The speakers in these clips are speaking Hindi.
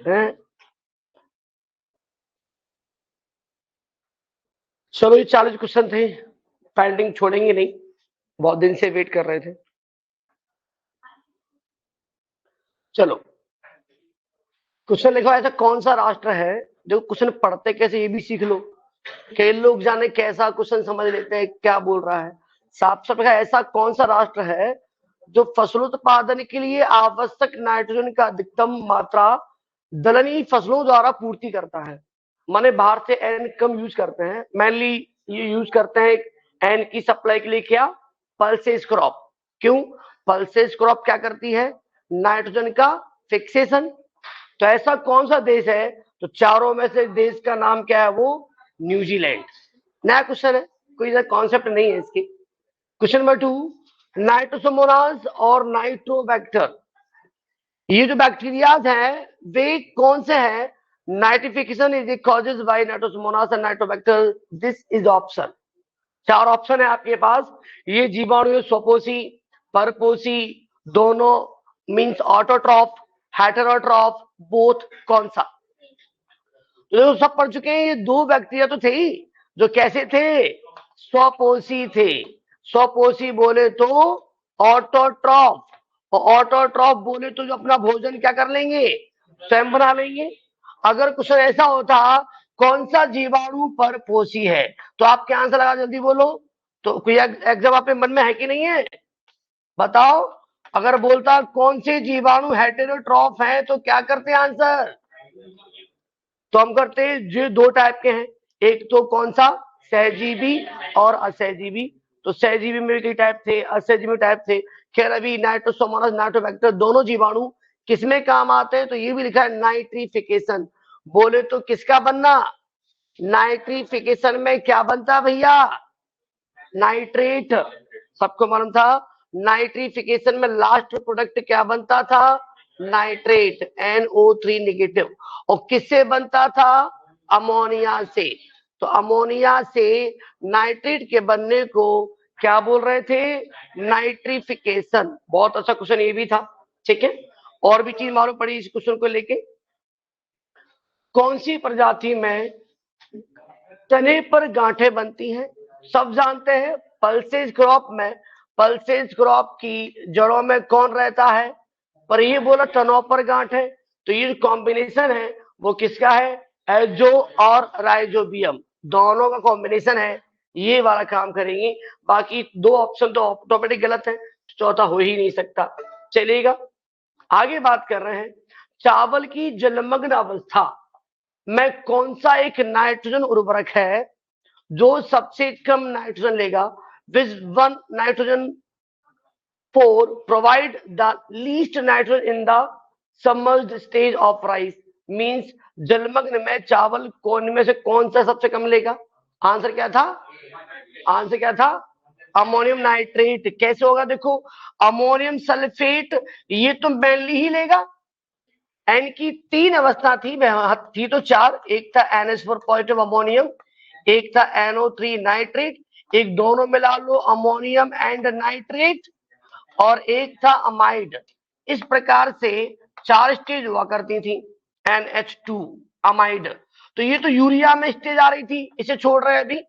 हैं। चलो ये 40 क्वेश्चन थे, पेंडिंग छोड़ेंगे नहीं, बहुत दिन से वेट कर रहे थे। चलो क्वेश्चन लिखो, ऐसा कौन सा राष्ट्र है, जो क्वेश्चन पढ़ते कैसे ये भी सीख लो। कई लोग जाने कैसा क्वेश्चन समझ लेते हैं क्या बोल रहा है। साफ साफ लिखा है, ऐसा कौन सा राष्ट्र है जो फसलोत्पादन के लिए आवश्यक नाइट्रोजन का अधिकतम मात्रा दलहनी फसलों द्वारा पूर्ति करता है। माने बाहर से एन कम यूज करते हैं, मेनली ये यूज करते हैं एन की सप्लाई के लिए, क्या, पल्सेस क्रॉप। क्यों? पल्सेस क्रॉप क्या करती है? नाइट्रोजन का फिक्सेशन। तो ऐसा कौन सा देश है? तो चारों में से देश का नाम क्या है? वो न्यूजीलैंड। नया क्वेश्चन है, कोई कॉन्सेप्ट नहीं है इसकी। क्वेश्चन नंबर 2, नाइट्रोसोमोनास और नाइट्रोबैक्टर, ये जो बैक्टीरियाज हैं वे कौन से हैं? Nitrification is causes bye Nitrosomonas and Nitrobacter, this is option. चार ऑप्शन है आपके पास। ये जीवाणु स्वपोषी, परपोषी, दोनों, मींस ऑटोट्रॉफ, हेटेरोट्रॉफ, बोथ, कौन सा? तो देखो सब पढ़ चुके हैं, ये दो बैक्टीरिया तो थे ही जो कैसे थे? स्वपोषी थे। स्वपोषी बोले तो ऑटोट्रॉफ, और ऑटोट्रॉफ बोले तो जो अपना भोजन क्या कर लेंगे? स्वयं बना लेंगे। अगर क्वेश्चन ऐसा होता कौन सा जीवाणु परपोषी है, तो आप क्या आंसर लगा, जल्दी बोलो। तो कोई एग्जाम आपके मन में है कि नहीं है? बताओ। अगर बोलता कौन से जीवाणु हेटेरोट्रॉफ है तो क्या करते आंसर? तो हम करते हैं जो दो टाइप के हैं, एक तो कौन सा, सहजीवी और असहजीवी। तो सहजीवी में भी कई टाइप थे, असहजीवी टाइप थे। खैर अभी नाइट्रोसोमोनास नाइट्रोबैक्टर दोनों जीवाणु किसमें काम आते हैं? तो ये भी लिखा है नाइट्रिफिकेशन। बोले तो किसका बनना? नाइट्रिफिकेशन में क्या बनता भैया? नाइट्रेट। सबको मालूम था नाइट्रिफिकेशन में लास्ट प्रोडक्ट क्या बनता था? Nitrate, NO3 negative. और किससे बनता था? अमोनिया से। तो अमोनिया से नाइट्रेट के बनने को क्या बोल रहे थे? नाइट्रिफिकेशन। बहुत अच्छा क्वेश्चन ये भी था, ठीक है। और भी चीज मालूम पड़ी इस क्वेश्चन को लेके। कौन सी प्रजाति में तने पर गांठें बनती हैं? सब जानते हैं पल्सेस क्रॉप में, पल्सेस क्रॉप की जड़ों में कौन रहता है? पर ये बोला तनों पर गांठें। तो ये कॉम्बिनेशन है वो किसका है? एजो और राइजोबियम, दोनों का कॉम्बिनेशन है, ये वाला काम करेंगे। बाकी दो ऑप्शन तो ऑटोमेटिक गलत है, चौथा हो ही नहीं सकता। चलिएगा आगे बात कर रहे हैं, चावल की जलमग्न अवस्था में कौन सा एक नाइट्रोजन उर्वरक है जो सबसे कम नाइट्रोजन लेगा? Which one nitrogen four provide the least nitrogen in the submerged stage of rice, means जलमग्न में चावल कौन में से कौन सा सबसे कम लेगा? आंसर क्या था? आंसर क्या था? Ammonium nitrate. कैसे होगा देखो, अमोनियम सल्फेट ये तो मेनली ही लेगा। एन की तीन अवस्था थी तो चार, एक था NH4 पॉजिटिव अमोनियम, एक था NO3 नाइट्रेट, एक दोनों मिला लो अमोनियम एंड नाइट्रेट, और एक था अमाइड। इस प्रकार से चार स्टेज हुआ करती थी। NH2 अमाइड, तो ये तो यूरिया में स्टेज आ रही थी, इसे छोड़ रहे अभी।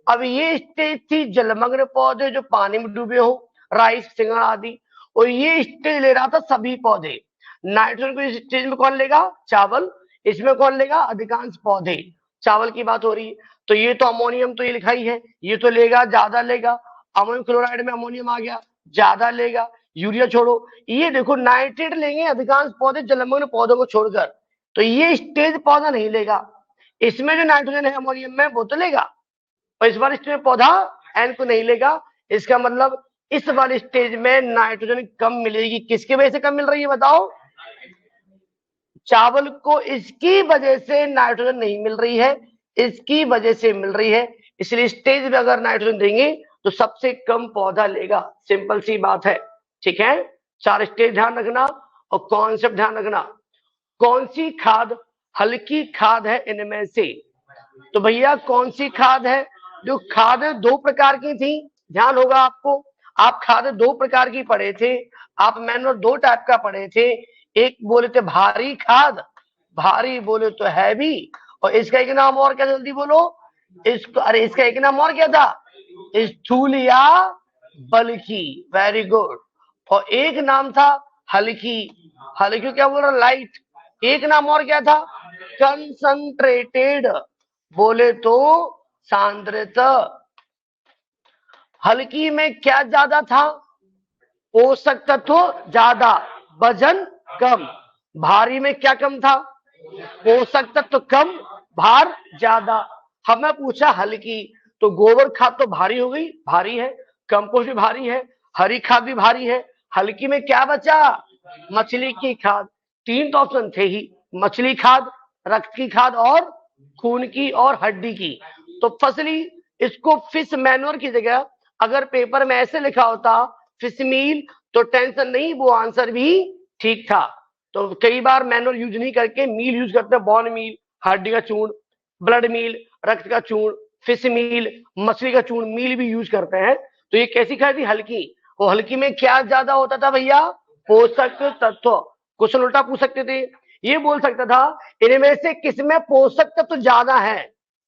अब ये स्टेज थी जलमग्न पौधे जो पानी में डूबे हो, राइस, सिंगड़ आदि, और ये स्टेज ले रहा था सभी पौधे। नाइट्रोजन को इस स्टेज में कौन लेगा? चावल। इसमें कौन लेगा? अधिकांश पौधे। चावल की बात हो रही है, तो ये तो अमोनियम तो ये लिखा ही है, ये तो लेगा, ज्यादा लेगा। अमोनियम क्लोराइड में अमोनियम आ गया, ज्यादा लेगा। यूरिया छोड़ो, ये देखो नाइट्रेट लेंगे अधिकांश पौधे जलमग्न पौधों को छोड़कर, तो ये स्टेज पौधा नहीं लेगा। इसमें जो नाइट्रोजन है अमोनियम में वो तो लेगा, और इस बार स्टेज में पौधा एन को नहीं लेगा। इसका मतलब इस वाले स्टेज में नाइट्रोजन कम मिलेगी। किसकी वजह से कम मिल रही है बताओ? चावल को इसकी वजह से नाइट्रोजन नहीं मिल रही है, इसकी वजह से मिल रही है। इसलिए स्टेज में अगर नाइट्रोजन देंगे तो सबसे कम पौधा लेगा, सिंपल सी बात है, ठीक है। चार स्टेज ध्यान रखना और कॉन्सेप्ट ध्यान रखना। कौन सी खाद हल्की खाद है इनमें से? तो भैया कौन सी खाद है? जो खाद दो प्रकार की थी, ध्यान होगा आपको। आप खाद दो प्रकार की पढ़े थे, आप मैनुअल दो टाइप का पढ़े थे। एक बोले थे भारी खाद, भारी बोले तो हैवी, और इसका एक नाम और क्या, जल्दी बोलो इसको, अरे इसका एक नाम और क्या था, स्थूल या बल्कि, वेरी गुड। और एक नाम था हल्की, हल्की क्या बोल रहा, लाइट। एक नाम और क्या था, कंसंट्रेटेड, बोले तो सांद्रित। हल्की में क्या ज्यादा था, पोषक तत्व ज्यादा, वजन कम। भारी में क्या कम था, पोषक तत्व कम, भार ज्यादा। हमें पूछा हल्की, तो गोबर खाद तो भारी हो गई, भारी है। कंपोस्ट भी भारी है, हरी खाद भी भारी है। हल्की में क्या बचा, मछली की खाद। तीन तो ऑप्शन थे ही, मछली खाद, रक्त की खाद और खून की और हड्डी की। तो फसली, इसको फिश मैन्योर की जगह अगर पेपर में ऐसे लिखा होता फिश मील, तो टेंशन नहीं, वो आंसर भी ठीक था। तो कई बार मैनुअल यूज नहीं करके मील यूज करते हैं, बॉन मील, हड्डी का चूर्ण, ब्लड मील, रक्त का चूर्ण, फिश मील, मछली का चूर्ण, मील भी यूज करते हैं। तो ये कैसी खाई थी, हल्की। वो हल्की में क्या ज्यादा होता था भैया, पोषक तत्व। क्वेश्चन उल्टा पूछ सकते थे, ये बोल सकता था इनमें से किसमें पोषक तत्व ज्यादा है,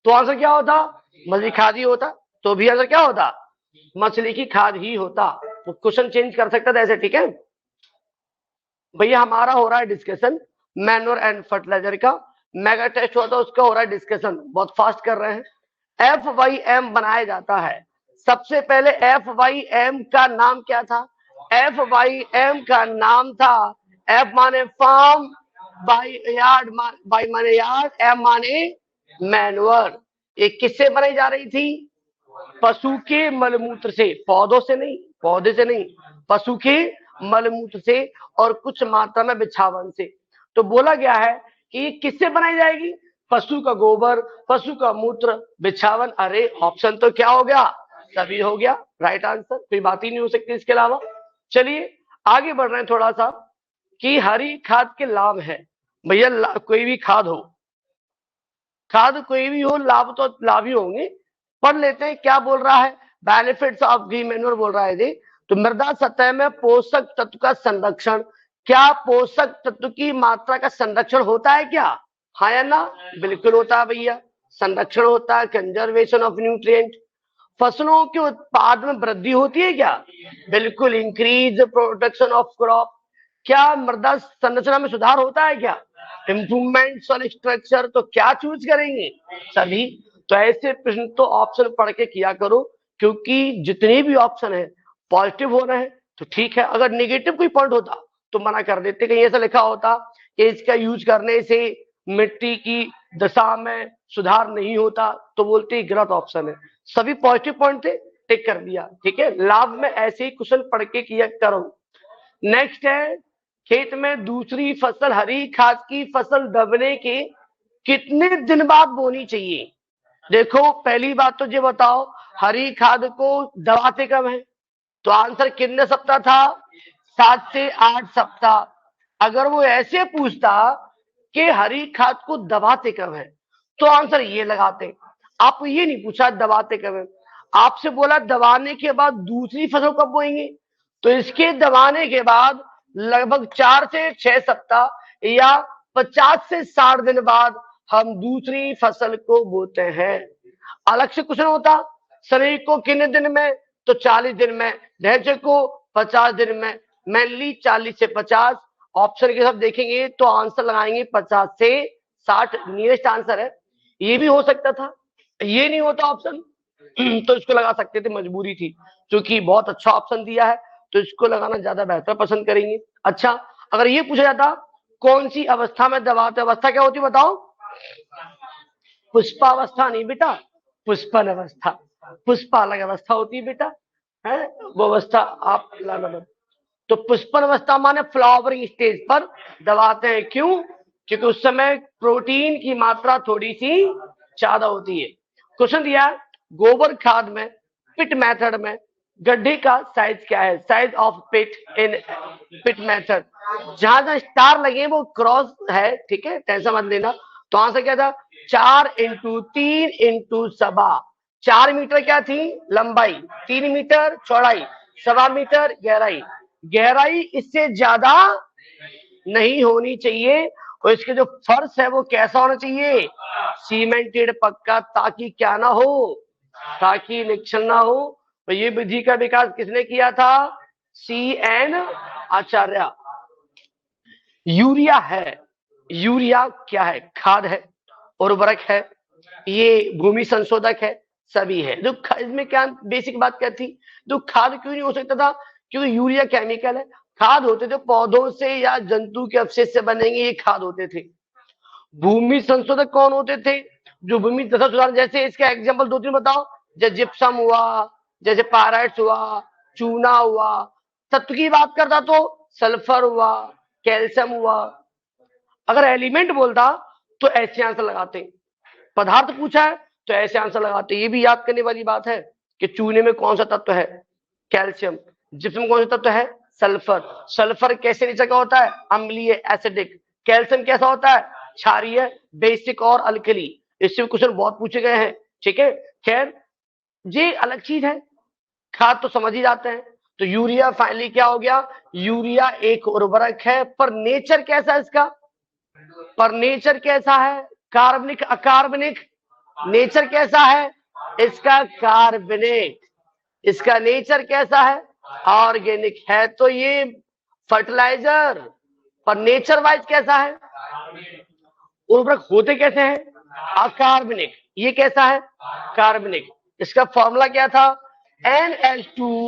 तो आंसर क्या होता, मछली खाद ही होता। तो भी आंसर क्या होता, मछली की खाद ही होता। तो क्वेश्चन चेंज कर सकता था ऐसे, ठीक है भैया। हमारा हो रहा है डिस्कशन मैन्योर एंड फर्टिलाइजर का, मेगा टेस्ट हुआ था उसका हो रहा है डिस्कशन, बहुत फास्ट कर रहे हैं। FYM बनाया जाता है, सबसे पहले FYM का नाम क्या था, FYM का नाम था, F माने फार्म, बाई यार्ड, बाई माने यार्ड, M माने मैन्योर। ये किससे बनाई जा रही थी, पशु के मलमूत्र से, पौधों से नहीं, पौधे से नहीं, पशु के मलमूत्र से और कुछ मात्रा में बिछावन से। तो बोला गया है कि किससे बनाई जाएगी, पशु का गोबर, पशु का मूत्र, बिछावन। अरे ऑप्शन तो क्या हो गया, सभी हो गया, राइट आंसर, कोई बात ही नहीं हो सकती इसके अलावा। चलिए आगे बढ़ रहे हैं थोड़ा सा, कि हरी खाद के लाभ है। भैया कोई भी खाद हो, खाद कोई भी हो, लाभ तो लाभ ही होंगे। पढ़ लेते हैं क्या बोल रहा है, बेनिफिट्स ऑफ ग्रीन मैन्योर बोल रहा है जी। तो मृदा सतह में पोषक तत्व का संरक्षण, क्या पोषक तत्व की मात्रा का संरक्षण होता है क्या, हाँ या ना, बिल्कुल होता है भैया, संरक्षण होता है, कंजर्वेशन ऑफ न्यूट्रिएंट। फसलों के उत्पाद में वृद्धि होती है क्या, बिल्कुल, इंक्रीज प्रोडक्शन ऑफ क्रॉप। क्या मृदा संरचना में सुधार होता है क्या, इंप्रूवमेंट सॉइल स्ट्रक्चर। तो क्या चूज करेंगे, सभी। तो ऐसे प्रश्न तो ऑप्शन पढ़ के किया करो, क्योंकि जितने भी ऑप्शन है पॉजिटिव हो रहे हैं तो ठीक है, अगर नेगेटिव कोई पॉइंट होता तो मना कर देते। कहीं ऐसा लिखा होता कि इसका यूज करने से मिट्टी की दशा में सुधार नहीं होता, तो बोलते ही गलत ऑप्शन है। सभी पॉजिटिव पॉइंट थे, टिक कर दिया, ठीक है। लाभ में ऐसे ही क्वेश्चन पढ़ के किया करो। नेक्स्ट है, खेत में दूसरी फसल, हरी खाद की फसल दबने के कितने दिन बाद बोनी चाहिए। देखो पहली बात तो ये बताओ, हरी खाद को दबाते कब है, तो आंसर कितने सप्ताह था, 7 से 8 सप्ताह। अगर वो ऐसे पूछता कि हरी खाद को दबाते कब है, तो आंसर ये लगाते। आपको ये नहीं पूछा दबाते कब है, आपसे बोला दबाने के बाद दूसरी फसल कब बोएंगे, तो इसके दबाने के बाद लगभग 4 से 6 सप्ताह या 50 से 60 दिन बाद हम दूसरी फसल को बोते हैं। अलग से क्वेश्चन होता, शरीर को कितने दिन में, तो 40 दिन में, ढैंचे को 50 दिन में, मेनली 40 से 50। ऑप्शन के साथ देखेंगे तो आंसर लगाएंगे 50 से 60, नियरेस्ट आंसर है। ये भी हो सकता था, ये नहीं होता ऑप्शन तो इसको लगा सकते थे, मजबूरी थी, क्योंकि बहुत अच्छा ऑप्शन दिया है तो इसको लगाना ज्यादा बेहतर पसंद करेंगे। अच्छा, अगर ये पूछा जाता कौन सी अवस्था में दबाते, अवस्था क्या होती बताओ, पुष्पावस्था नहीं बेटा, पुष्पन अवस्था। पुष्पा अलग अवस्था होती है बेटा, है वो अवस्था आप लाना मत। तो पुष्पन अवस्था माने फ्लावरिंग स्टेज पर दबाते हैं, क्यों, क्योंकि उस समय प्रोटीन की मात्रा थोड़ी सी ज्यादा होती है। क्वेश्चन दिया, गोबर खाद में पिट मेथड में गड्ढे का साइज क्या है, size of pit in pit method. जहां जहां स्टार लगे वो क्रॉस है, ठीक है, टेंशन मत लेना। तो आंसर क्या था, 4 इंटू 3 इंटू सवा। 4 मीटर क्या थी लंबाई, 3 मीटर चौड़ाई, 1.25 मीटर गहराई। गहराई इससे ज्यादा नहीं होनी चाहिए, और इसके जो फर्श है वो कैसा होना चाहिए, सीमेंटेड, पक्का, ताकि क्या ना हो, ताकि निक्षण ना हो। तो ये विधि का विकास किसने किया था, CN आचार्य। यूरिया है, यूरिया क्या है, खाद है, उर्वरक है, ये भूमि संशोधक है, सभी है। जो इसमें क्या बेसिक बात क्या थी, जो खाद क्यों नहीं हो सकता था, क्योंकि यूरिया केमिकल है। खाद होते थे पौधों से या जंतु के अवशेष से बनेंगे, ये खाद होते थे। भूमि संशोधक कौन होते थे, जो भूमि दशा सुधार, जैसे इसका एग्जांपल 2-3 बताओ, जैसे जिप्सम हुआ, जैसे पायराइट्स हुआ, चूना हुआ। तत्व की बात करता तो सल्फर हुआ, कैल्शियम हुआ। अगर एलिमेंट बोलता तो ऐसे आंसर लगाते, पदार्थ पूछा है तो ऐसे आंसर लगाते। ये भी याद करने वाली बात है कि चूने में कौन सा तत्व है, कैल्शियम। जिप्सम में कौन सा तत्व है, सल्फर। सल्फर कैसे नेचर का होता है, अम्लीय, एसिडिक। कैल्शियम कैसा होता है, क्षारीय, बेसिक और अल्कली। इससे क्वेश्चन बहुत पूछे गए हैं, ठीक है। खैर ये अलग चीज है, खाद तो समझ ही जाते हैं। तो यूरिया फाइनली क्या हो गया, यूरिया एक उर्वरक है, पर नेचर कैसा है इसका, पर नेचर कैसा है, कार्बनिक, अकार्बनिक। नेचर कैसा है इसका, कार्बनिक। इसका नेचर कैसा है, ऑर्गेनिक है। तो ये फर्टिलाइजर, पर नेचर वाइज कैसा है, उर्वरक होते कैसे हैं, अकार्बनिक। ये कैसा है, कार्बनिक। इसका फॉर्मूला क्या था, NH2CO,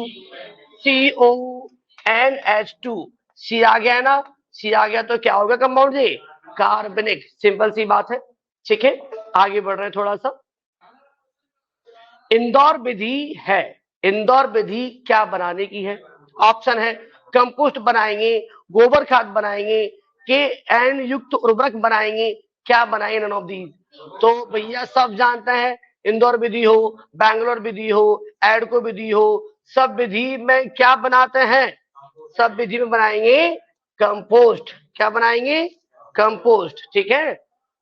NH2। सी आ गया ना, सी आ गया तो क्या होगा कंपाउंड जी, कार्बनिक। सिंपल सी बात है, ठीक है। आगे बढ़ रहे हैं थोड़ा सा। इंदौर विधि है, इंदौर विधि क्या बनाने की है, ऑप्शन है कंपोस्ट बनाएंगे, गोबर खाद बनाएंगे, के एन युक्त उर्वरक बनाएंगे, क्या बनाएंगे, नन ऑफ दीज। तो भैया सब जानते हैं, इंदौर विधि हो, बैंगलोर विधि हो, एडको विधि हो, सब विधि में क्या बनाते हैं, सब विधि में बनाएंगे कंपोस्ट। क्या बनाएंगे, कंपोस्ट, ठीक है।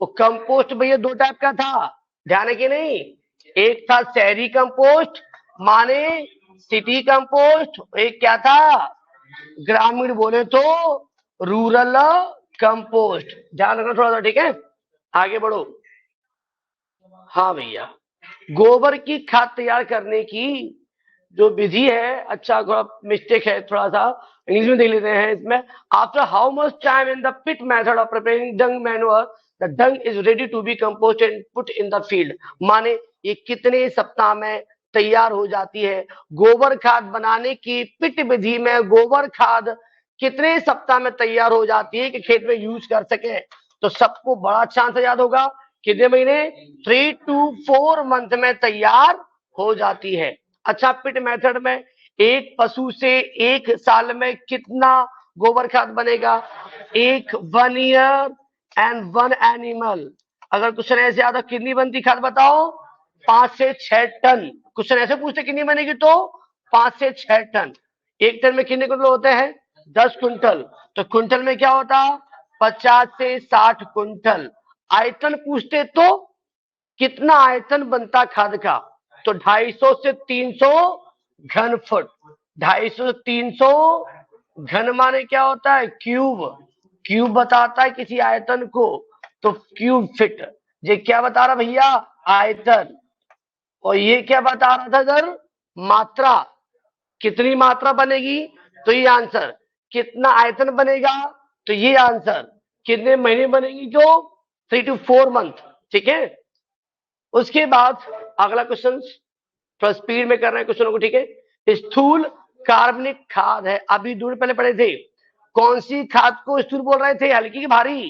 वो कंपोस्ट भैया दो टाइप का था, ध्यान है कि नहीं। एक था शहरी कंपोस्ट माने सिटी कंपोस्ट, एक क्या था, ग्रामीण बोले तो रूरल कंपोस्ट। ध्यान रखना थोड़ा सा, ठीक है। आगे बढ़ो। हाँ भैया, गोबर की खाद तैयार करने की जो विधि है, अच्छा थोड़ा मिस्टेक है, थोड़ा सा इंग्लिश में देख लेते हैं इसमें। After how much time in the pit method of preparing dung manure the dung is ready to be compost and put in the field. माने ये कितने सप्ताह में तैयार हो जाती है, गोबर खाद बनाने की पिट विधि में गोबर खाद कितने सप्ताह में तैयार हो जाती है कि खेत में यूज कर सके। तो सबको बड़ा अच्छा आंसर याद होगा, कितने महीने, 3 to 4 मंथ में तैयार हो जाती है। अच्छा, पिट मेथड में एक पशु से एक साल में कितना गोबर खाद बनेगा, 1 ईयर एंड 1 एनिमल। अगर क्वेश्चन ऐसे आता कितनी बनती खाद बताओ, 5 से 6 टन। क्वेश्चन ऐसे पूछते कितनी बनेगी तो 5 से 6 टन। एक टन में कितने कुंटल होते हैं, 10 कुंटल। तो कुंटल में क्या होता, 50 से 60 कुंटल। आयतन पूछते तो कितना आयतन बनता खाद का, तो 250 से 300 घन फुट। 250 से 300 घन माने क्या होता है, क्यूब। क्यूब बताता है किसी आयतन को, तो क्यूब फिट। ये क्या बता रहा भैया, आयतन। और ये क्या बता रहा था इधर, मात्रा। कितनी मात्रा बनेगी, तो ये आंसर। कितना आयतन बनेगा, तो ये आंसर। कितने महीने बनेगी, जो 3 to 4 मंथ, ठीक है। उसके बाद अगला क्वेश्चन, थोड़ा स्पीड में कर रहे हैं क्वेश्चनों को, ठीक है। स्थूल कार्बनिक खाद है, अभी दूर पहले पढ़े थे। कौन सी खाद को स्थूल बोल रहे थे, हल्की की भारी,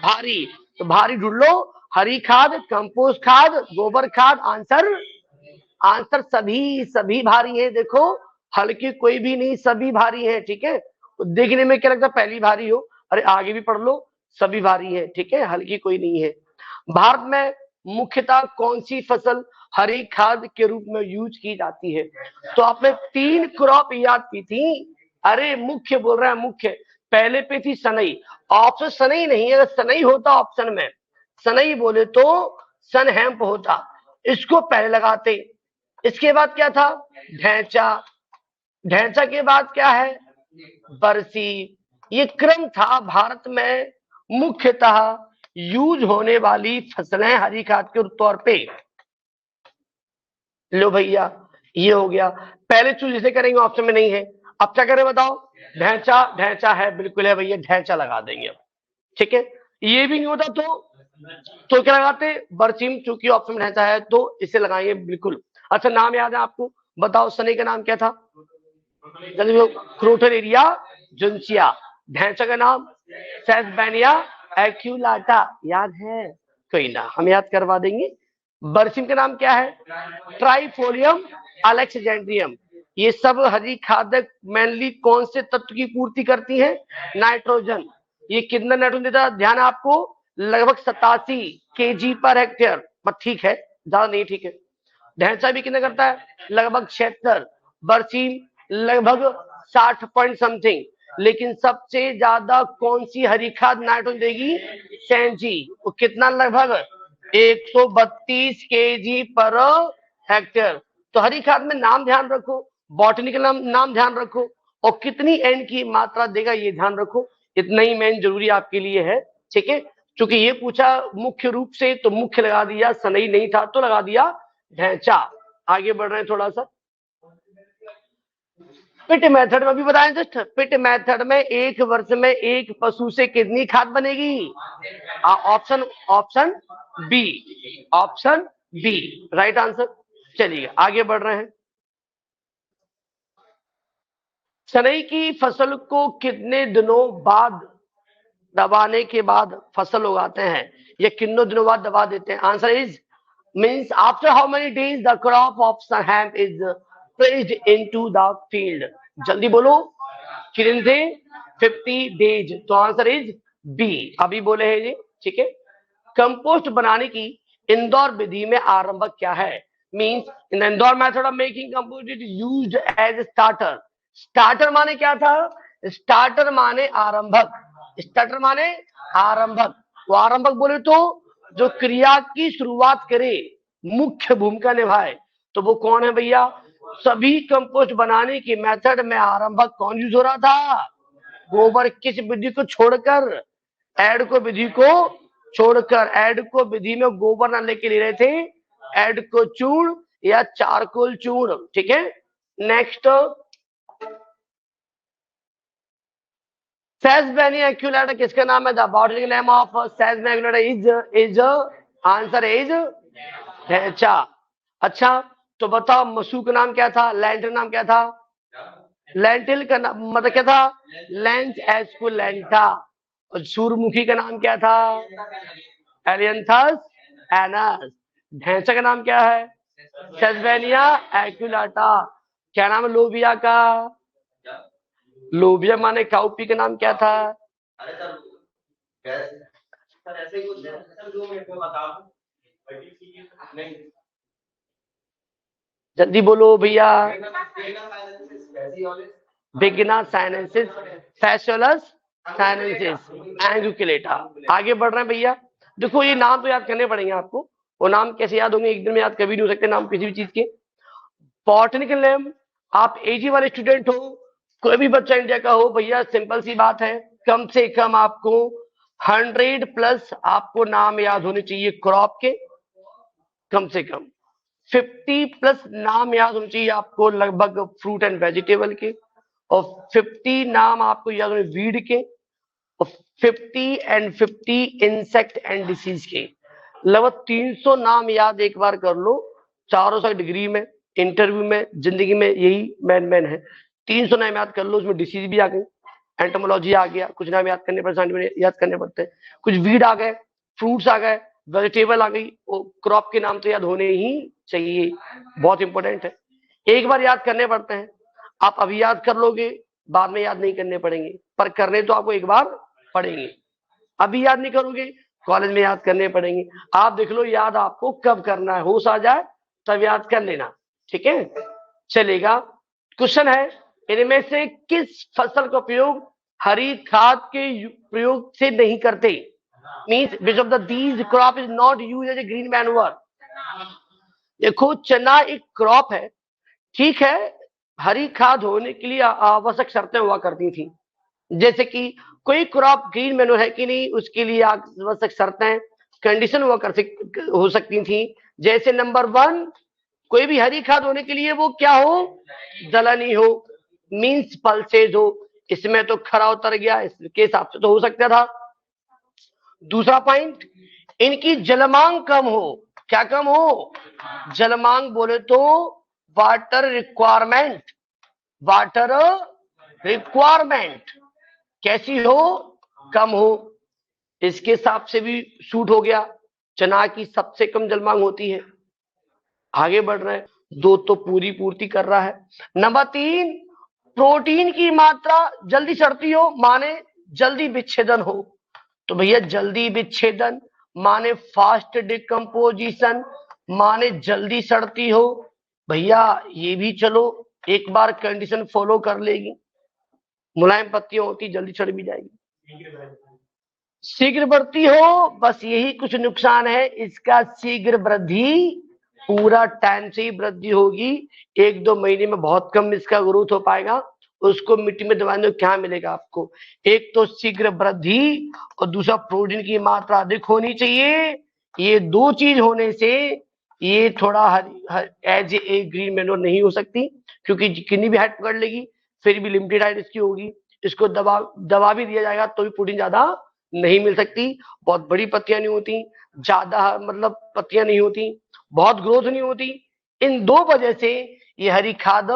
भारी। तो भारी ढूंढ लो, हरी खाद, कंपोस्ट खाद, गोबर खाद। आंसर, आंसर सभी सभी भारी है। देखो हल्की कोई भी नहीं, सभी भारी है, ठीक है। तो देखने में क्या लगता है पहली भारी हो, अरे आगे भी पढ़ लो, सभी भारी है, ठीक है, हल्की कोई नहीं है। भारत में मुख्यतः कौन सी फसल हरी खाद के रूप में यूज की जाती है, तो आपने 3 क्रॉप याद की थी। अरे मुख्य बोल रहा है, मुख्य। पहले पे थी सनई, ऑप्शन सनई नहीं है, अगर सनई होता ऑप्शन में, सनई बोले तो सन हेम्प होता, इसको पहले लगाते। इसके बाद क्या था, ढैंचा। ढैंचा के बाद क्या है, बरसी। ये क्रम था भारत में मुख्यतः यूज होने वाली फसलें हरी खाद के तौर पे। लो भैया ये हो गया, पहले चूज जिसे करेंगे ऑप्शन में नहीं है, अब क्या करें बताओ? ढैंचा, ढैंचा है, बिल्कुल है भैया, ढैंचा लगा देंगे अब। ठीक है, ये भी नहीं होता तो क्या लगाते? बरसीम, चूंकि ऑप्शन में ढैंचा है तो इसे लगाएंगे बिल्कुल। अच्छा नाम याद है आपको? बताओ सनी का नाम क्या था? क्रोटलेरिया जुंसिया। ढैंचा का नाम सेसबेनिया एक्यूलाटा, याद है? कोई ना, हम याद करवा देंगे। बरसीम का नाम क्या है? ट्राइफोलियम अलेक्जेंड्रियम। ये सब हरी खादक मेनली कौन से तत्व की पूर्ति करती है? नाइट्रोजन। ये कितना नाइट्रोजन देता है ध्यान है आपको? लगभग 87 kg पर हेक्टेयर। ठीक है, ज्यादा नहीं, ठीक है। ढैंचा भी कितना करता है? लगभग 76। बरसीम लगभग 60 पॉइंट समथिंग। लेकिन सबसे ज्यादा कौन सी हरी खाद नाइट्रोजन देगी? सेंजी। वो कितना? लगभग 132 kg पर हेक्टेयर। तो हरी खाद में नाम ध्यान रखो, बॉटनिकल नाम ध्यान रखो, और कितनी एन की मात्रा देगा ये ध्यान रखो। इतना ही मेन जरूरी आपके लिए है। ठीक है, क्योंकि ये पूछा मुख्य रूप से तो मुख्य लगा दिया, सनई नहीं था तो लगा दिया ढैंचा। आगे बढ़ रहे हैं थोड़ा सा। पिट मेथड में भी बताएं जस्ट, पिट मेथड में एक वर्ष में एक पशु से कितनी खाद बनेगी? Option option B, option B right answer. चलिए आगे बढ़ रहे हैं। सनई की फसल को कितने दिनों बाद दबाने के बाद फसल उगाते हैं, या कितनों दिनों बाद दबा देते हैं? Answer is means after how many days the crop of hemp is placed into the field? जल्दी बोलो, कितने थे? 50 days। तो आंसर इज बी, अभी बोले हैं जी। ठीक है, कंपोस्ट बनाने की इंदौर विधि में आरंभक क्या है? Means in Indore method of making compost is used as starter. Starter माने क्या था? स्टार्टर माने आरंभक, स्टार्टर माने आरंभक। वो आरंभक बोले तो जो क्रिया की शुरुआत करे, मुख्य भूमिका निभाए, तो वो कौन है भैया? सभी कंपोस्ट बनाने की मेथड में आरंभक कौन यूज हो रहा था? गोबर। किस विधि को छोड़कर? एडको विधि को छोड़कर। एडको विधि में गोबर ना लेके ले रहे थे, एडको चूर्ण या चारकोल चूर्ण। ठीक है, नेक्स्ट सेसबेनिया एक्यूलेटा किसका नाम है? The botanical name of Sesbania aculeata is answer is dhaincha. अच्छा तो बताओ मसू का नाम क्या था? लेंटिल नाम क्या था? लेंटिल का नाम मतलब क्या था? Lens esculenta. और सूर्यमुखी का नाम क्या था? एलियंथस एनस। ढैंचा का नाम क्या है? सेसबेनिया एक्यूलाटा। क्या नाम है लोबिया का? लोबिया माने काउपी का नाम क्या था? जल्दी बोलो भैया। बिगना साइनेंसिस, फैसोलस साइनेंसिस, एंगुकुलेटा। आगे बढ़ रहे हैं भैया। देखो ये नाम तो याद करने पड़ेंगे आपको, वो नाम कैसे याद होंगे? एक दिन में याद कभी नहीं हो सकते नाम किसी भी चीज के। बॉटनिकल नेम, आप एजी वाले स्टूडेंट हो, कोई भी बच्चा इंडिया का हो भैया, सिंपल सी बात है, कम से कम आपको 100+ आपको नाम याद होने चाहिए क्रॉप के, कम से कम 50+ नाम याद होने चाहिए आपको लगभग फ्रूट एंड वेजिटेबल के, और 50 नाम आपको याद होने वीड के, और 50 एंड 50 इंसेक्ट एंड डिसीज के। लगभग 300 नाम याद एक बार कर लो। 400 डिग्री में, इंटरव्यू में, जिंदगी में यही मैन है। 300 नाम याद कर लो, उसमें डिसीज भी आ गई, एंटोमोलॉजी आ गया, कुछ नाम याद करने पड़ते, याद करने पड़ते हैं, कुछ वीड आ गए, फ्रूट्स आ गए, वेजिटेबल आ गई, क्रॉप के नाम तो याद होने ही चाहिए, बहुत इंपॉर्टेंट है, एक बार याद करने पड़ते हैं। आप अभी याद कर लोगे, बाद में याद नहीं करने पड़ेंगे, पर करने तो आपको एक बार पड़ेंगे। अभी याद नहीं करोगे, कॉलेज में याद करने पड़ेंगे। आप देख लो याद आपको कब करना है, होश आ जाए तब याद कर लेना। ठीक है, चलेगा। क्वेश्चन है, इनमें से किस फसल का उपयोग हरी खाद के प्रयोग से नहीं करते? Means which of the these crop is not use as a green manure? देखो चना एक क्रॉप है, ठीक है, हरी खाद होने के लिए आवश्यक शर्तें हुआ करती थी, जैसे कि कोई क्रॉप ग्रीन मैन्योर है कि नहीं, उसके लिए आवश्यक शर्तें कंडीशन हुआ हो सकती थी। जैसे नंबर 1, कोई भी हरी खाद होने के लिए वो क्या हो, दलहनी हो, मींस पल्सेज हो। इसमें तो खरा उतर गया, इसके हिसाब से तो हो सकता था। दूसरा पॉइंट, इनकी जलमांग कम हो। क्या कम हो, जलमांग बोले तो वाटर रिक्वायरमेंट, वाटर रिक्वायरमेंट कैसी हो, कम हो। इसके हिसाब से भी शूट हो गया। चना की सबसे कम जलमांग होती है। आगे बढ़ रहे हैं, 2 तो पूरी पूर्ति कर रहा है। नंबर 3, प्रोटीन की मात्रा जल्दी सड़ती हो, माने जल्दी विच्छेदन हो। तो भैया जल्दी विच्छेदन माने फास्ट डिकम्पोजिशन, माने जल्दी सड़ती हो। भैया ये भी चलो एक बार कंडीशन फॉलो कर लेगी, मुलायम पत्तियां होती जल्दी सड़ भी जाएगी। शीघ्र बढ़ती हो, बस यही कुछ नुकसान है इसका, शीघ्र वृद्धि पूरा टाइम से ही वृद्धि होगी, 1-2 महीने में बहुत कम इसका ग्रोथ हो पाएगा। उसको मिट्टी में दबाने को क्या मिलेगा आपको, एक तो शीघ्र वृद्धि और दूसरा प्रोटीन की मात्रा अधिक होनी चाहिए। ये 2 चीज होने से ये थोड़ा एज ए ग्रीन मैन्योर नहीं हो सकती, क्योंकि कितनी भी हाइट पकड़ लेगी फिर भी लिमिटेड हाइट इसकी होगी। इसको दबा भी दिया जाएगा तो भी प्रोटीन ज्यादा नहीं मिल सकती। बहुत बड़ी पत्तियां नहीं होती, ज्यादा मतलब पत्तियां नहीं होती, बहुत ग्रोथ नहीं होती। इन 2 वजह से ये हरी खाद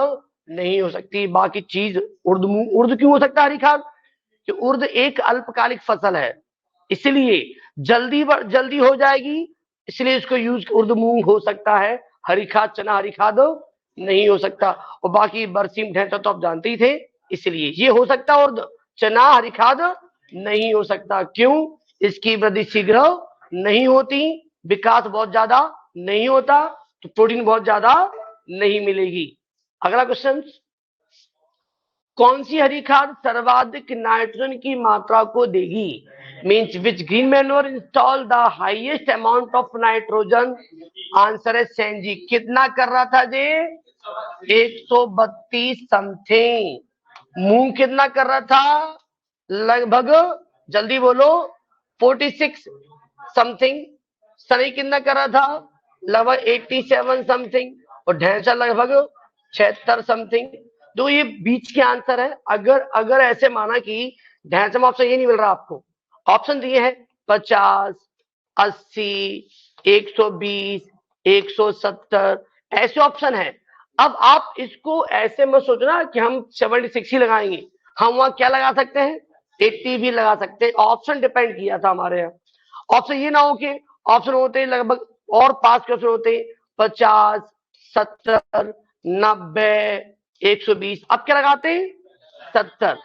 नहीं हो सकती। बाकी चीज उर्द क्यों हो सकता है हरी खाद, कि उर्द एक अल्पकालिक फसल है, इसलिए जल्दी हो जाएगी, इसलिए इसको यूज उर्द मूंग हो सकता है। हरी खाद चना हरी खाद नहीं हो सकता। और बाकी बरसीम ढैंचा तो आप जानते ही थे, इसलिए ये हो सकता है उर्द, चना हरी खाद नहीं हो सकता। क्यों, इसकी वृद्धि शीघ्र नहीं होती, विकास बहुत ज्यादा नहीं होता, तो प्रोटीन बहुत ज्यादा नहीं मिलेगी। अगला क्वेश्चन, कौन सी हरी खाद सर्वाधिक नाइट्रोजन की मात्रा को देगी, means which green manure install the highest amount of nitrogen. Answer है सेंजी। कितना कर रहा था जे, 132 समथिंग। मूंग कितना कर रहा था, लगभग, जल्दी बोलो, 46 समथिंग। सनी कितना कर रहा था, लगभग 87 समथिंग। और ढैंचा लगभग 76 समथिंग। तो ये बीच के आंसर है। अगर ऐसे माना कि ढैंचा में ऑप्शन ये नहीं मिल रहा आपको, ऑप्शन दिए है 50, 80, 120, 170, ऐसे ऑप्शन है। अब आप इसको ऐसे मत सोचना कि हम 76 ही लगाएंगे, हम वहां क्या लगा सकते हैं, 80 भी लगा सकते हैं। ऑप्शन डिपेंड किया था हमारे यहाँ। ऑप्शन ये ना हो कि ऑप्शन होते लगभग और 5 क्वेश्चन होते 50, 70, 90, 120, अब क्या लगाते हैं 70।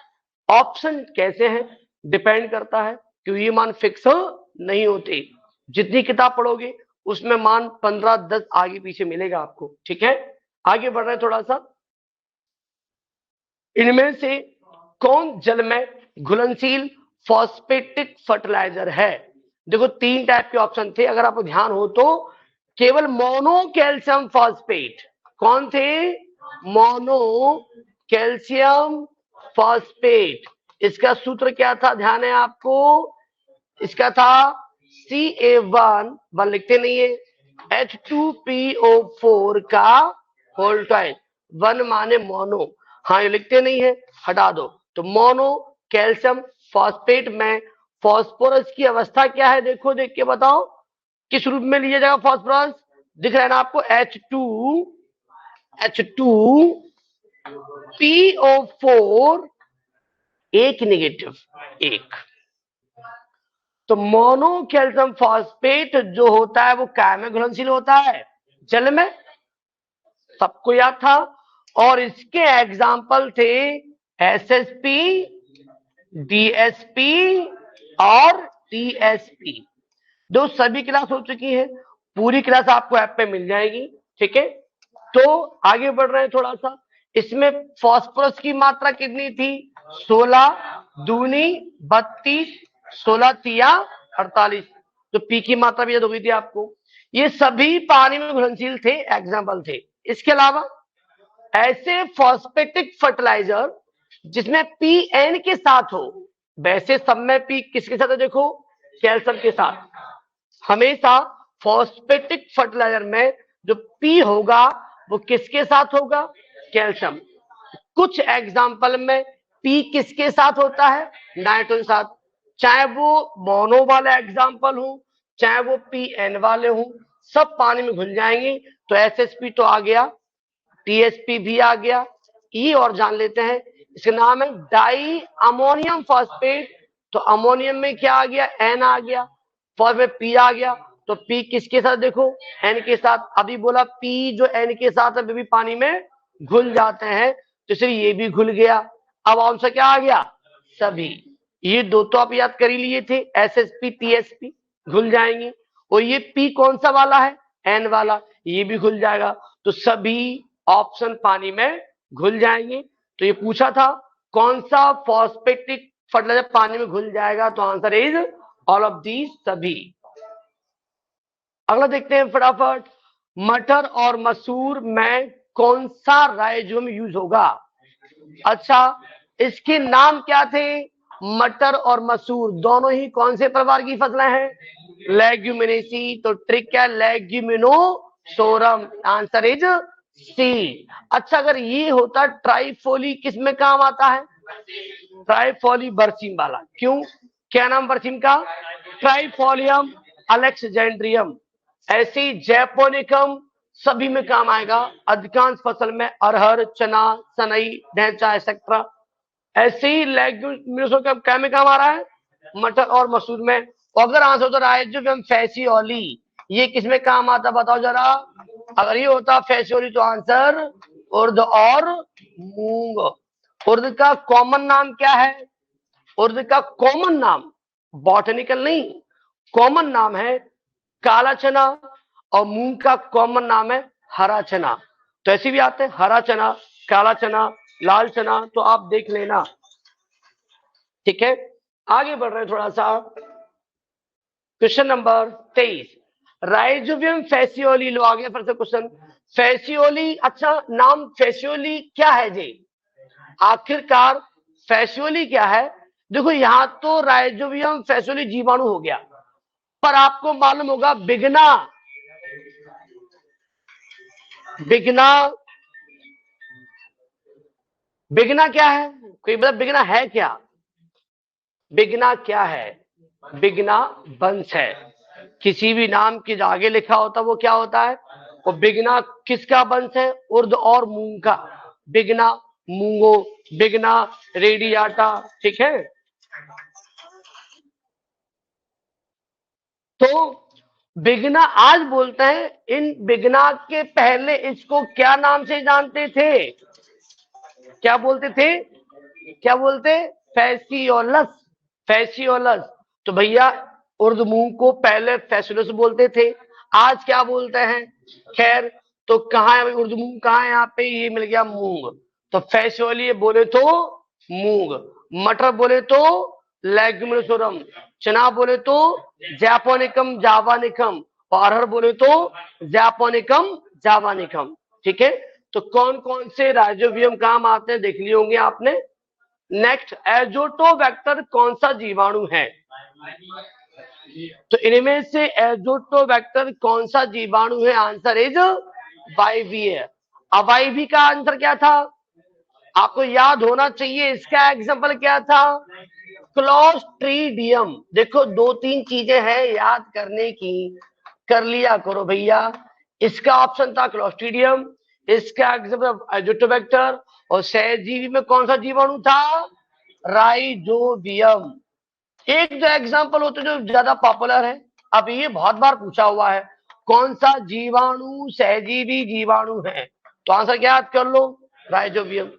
ऑप्शन कैसे हैं, डिपेंड करता है, क्योंकि ये मान फिक्स नहीं होते। जितनी किताब पढ़ोगे उसमें मान 15-10 आगे पीछे मिलेगा आपको। ठीक है, आगे बढ़ रहे हैं थोड़ा सा। इनमें से कौन जल में घुलनशील फॉस्फेटिक फर्टिलाइजर है। देखो 3 टाइप के ऑप्शन थे, अगर आपको ध्यान हो तो। केवल मोनो कैल्शियम फॉस्फेट, कौन थे, मोनो कैल्शियम फॉस्फेट। इसका सूत्र क्या था, ध्यान है आपको, इसका था Ca1 लिखते नहीं है, H2PO4 का होल टाइम, 1 माने मोनो। हाँ ये लिखते नहीं है, हटा दो। तो मोनो कैल्शियम फॉस्फेट में फॉस्फोरस की अवस्था क्या है, देखो देख के बताओ किस रूप में लिया जाएगा फॉस्फोरस। दिख रहा है ना आपको, H2PO4 एक नेगेटिव एक। तो मोनो कैल्शियम फॉस्फेट जो होता है वो क्या में घुलनशील होता है, जल में, सबको याद था। और इसके एग्जाम्पल थे एसएसपी, डीएसपी और टीएसपी। दो सभी क्लास हो चुकी है, पूरी क्लास आपको ऐप पे मिल जाएगी। ठीक है, तो आगे बढ़ रहे हैं थोड़ा सा। इसमें फास्फोरस की मात्रा कितनी थी, 16 दूनी 32, 16 तिया 48। तो पी की मात्रा भी याद हो गई थी आपको। ये सभी पानी में घुलनशील थे, एग्जाम्पल थे। इसके अलावा ऐसे फॉस्फेटिक फर्टिलाइजर जिसमें पीएन के साथ हो, वैसे सब में पी किसके साथ है देखो, कैल्शियम के साथ। हमेशा फॉस्फेटिक फर्टिलाइजर में जो पी होगा वो किसके साथ होगा, कैल्शियम। कुछ एग्जाम्पल में पी किसके साथ होता है, नाइट्रोजन साथ। चाहे वो मोनो वाला एग्जाम्पल हो, चाहे वो पी एन वाले हो, सब पानी में घुल जाएंगे। तो एसएसपी तो आ गया, टीएसपी भी आ गया। ई और जान लेते हैं, इसका नाम है डाई अमोनियम फॉस्फेट। तो अमोनियम में क्या आ गया, एन आ गया, फॉस्फेट में पी आ गया। तो पी किसके साथ देखो, एन के साथ। अभी बोला पी जो एन के साथ है वे भी पानी में घुल जाते हैं, तो इसलिए ये भी घुल गया। अब आंसर क्या आ गया, सभी। ये दो तो आप याद कर ही लिए थे, एसएसपी टीएसपी घुल जाएंगे। और ये पी कौन सा वाला है, एन वाला, ये भी घुल जाएगा। तो सभी ऑप्शन पानी में घुल जाएंगे। तो ये पूछा था कौन सा फॉस्फेटिक फर्टिलाइजर पानी में घुल जाएगा, तो answer is all of these, सभी। अगला देखते हैं फटाफट, मटर और मसूर में कौन सा राइजोम यूज होगा। अच्छा, इसके नाम क्या थे, मटर और मसूर दोनों ही कौन से परिवार की फसलें हैं, लेग्यूमिनेसी। तो ट्रिक क्या, लेग्यूमिनोसोरम, आंसर इज सी। अच्छा, अगर ये होता ट्राइफोली किस में काम आता है, ट्राइफोली बरसीम वाला। क्यों, क्या नाम बरसीम का, ट्राइफोलियम अलेक्जेंड्रियम। ऐसे ही जैपोनिकम सभी में काम आएगा, अधिकांश फसल में, अरहर, चना, सनई, ढैंचा एक्सेट्रा। ऐसे ही लेग्यूमिनोसोरम का क्या में काम आ रहा है, मटर और मसूर में। अगर आंसर होता राइजोबियम फैसियोली, ये किस में काम आता बताओ जरा। अगर ये होता फैसियोली तो आंसर उर्द और मूंग। उर्द का कॉमन नाम क्या है, उर्द का कॉमन नाम, बॉटनिकल नहीं, कॉमन नाम है काला चना। और मूंग का कॉमन नाम है हरा चना। तो ऐसे भी आते हैं, हरा चना, काला चना, लाल चना, तो आप देख लेना। ठीक है, आगे बढ़ रहे हैं थोड़ा सा। क्वेश्चन नंबर 23, राइजोबियम फैसियोली, लो आ गया फिर से क्वेश्चन, फैसियोली। अच्छा, नाम फैसियोली क्या है जी, आखिरकार फैसियोली क्या है। देखो यहां तो राइजोबियम फैसियोली जीवाणु हो गया, पर आपको मालूम होगा बिगना, बिगना, बिगना क्या है, कोई मतलब बिगना है क्या, बिगना क्या है, बिगना वंश है। किसी भी नाम के आगे लिखा होता वो क्या होता है, वो बिगना किसका वंश है, उर्द और मूंग का। बिगना मूंगो, बिगना रेडियाटा। ठीक है, तो बिगना आज बोलते हैं। इन बिगना के पहले इसको क्या नाम से जानते थे, क्या बोलते थे, क्या बोलते, फैसियोलस, फैसियोलस। तो भैया उर्द मूंग को पहले फैसियोलस बोलते थे, आज क्या बोलते हैं, खैर। तो कहाँ है उर्द मूंग, कहाँ है, यहाँ पे ये मिल गया मूंग। तो फैसियोली बोले तो मूंग, मटर बोले तो लेग्यूमिनोसोरम, चना बोले तो जैपोनिकम जावानिकम, और अरहर बोले तो जैपोनिकम जावानिकम। ठीक है, तो कौन कौन से राइजोबियम काम आते हैं देख लिए होंगे आपने। नेक्स्ट, एजोटोबैक्टर कौन सा जीवाणु है, तो इनमें से एजोटोबैक्टर कौन सा जीवाणु है, आंसर इज वाइवियर। अवाइवी का आंसर क्या था, आपको याद होना चाहिए, इसका एग्जांपल क्या था, क्लोस्ट्रीडियम। देखो दो तीन चीजें हैं याद करने की, कर लिया करो भैया। इसका ऑप्शन था क्लोस्ट्रीडियम, इसका एग्जांपल एजोटोबैक्टर, और सहजीवी में कौन सा जीवाणु था, राइजोबियम। एक जो एग्जांपल होते जो ज्यादा पॉपुलर है, अब ये बहुत बार पूछा हुआ है, कौन सा जीवाणु सहजीवी जीवाणु है, तो आंसर क्या याद कर लो, राइजोबियम।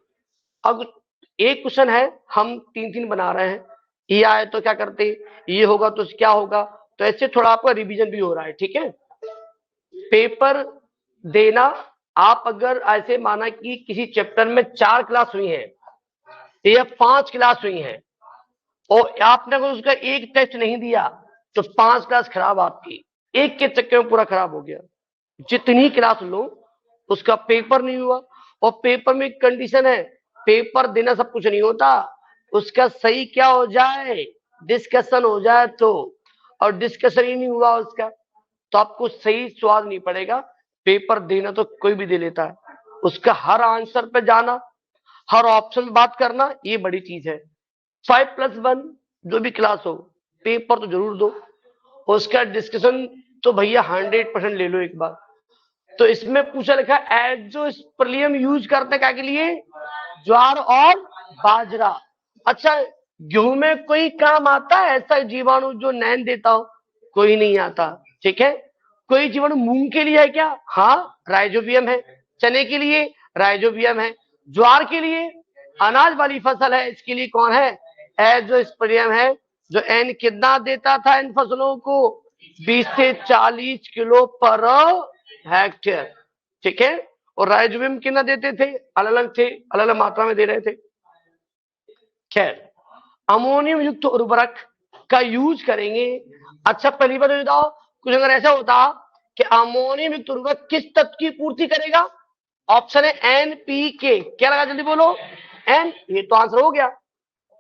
अब एक क्वेश्चन है, हम तीन तीन बना रहे हैं, ये आए तो क्या करते, ये होगा तो क्या होगा, तो ऐसे थोड़ा आपका रिवीजन भी हो रहा है। ठीक है, पेपर देना, आप अगर ऐसे माना कि किसी चैप्टर में 4 क्लास हुई है या 5 क्लास हुई है, और आपने अगर उसका एक टेस्ट नहीं दिया तो 5 क्लास खराब आपकी, एक के चक्कर में पूरा खराब हो गया। जितनी क्लास लो उसका पेपर नहीं हुआ, और पेपर में कंडीशन है, पेपर देना सब कुछ नहीं होता, उसका सही क्या हो जाए, डिस्कशन हो जाए तो, और डिस्कशन ही नहीं हुआ उसका, तो आपको सही स्वाद नहीं पड़ेगा। पेपर देना तो कोई भी दे लेता है, उसका हर आंसर पे जाना, हर ऑप्शन बात करना, ये बड़ी चीज है। 5+1 जो भी क्लास हो, पेपर तो जरूर दो, उसका डिस्कशन तो भैया 100% ले लो एक बार। तो इसमें पूछा लिखा एजोस्पर्लियम यूज करते हैं क्या के लिए, ज्वार और बाजरा। अच्छा, गेहूं में कोई काम आता है ऐसा जीवाणु जो नैन देता हो, कोई नहीं आता, ठीक है। कोई जीवाणु मूंग के लिए है क्या, हाँ राइजोबियम है। चने के लिए राइजोबियम है। ज्वार के लिए, अनाज वाली फसल है, इसके लिए कौन है, एजोस्पर्लियम है, जो एन कितना देता था इन फसलों को, 20 से 40 किलो पर हेक्टेयर, ठीक है। और राइजोबियम कितना देते थे, अलग अलग थे, अलग अलग मात्रा में दे रहे थे। खैर, अमोनियम युक्त उर्वरक का यूज करेंगे। अच्छा पहली बात बताओ, कुछ अगर ऐसा होता कि अमोनियम युक्त उर्वरक किस तत्व की पूर्ति करेगा, ऑप्शन है एनपीके, क्या लगा जल्दी बोलो, एन, ये तो आंसर हो गया।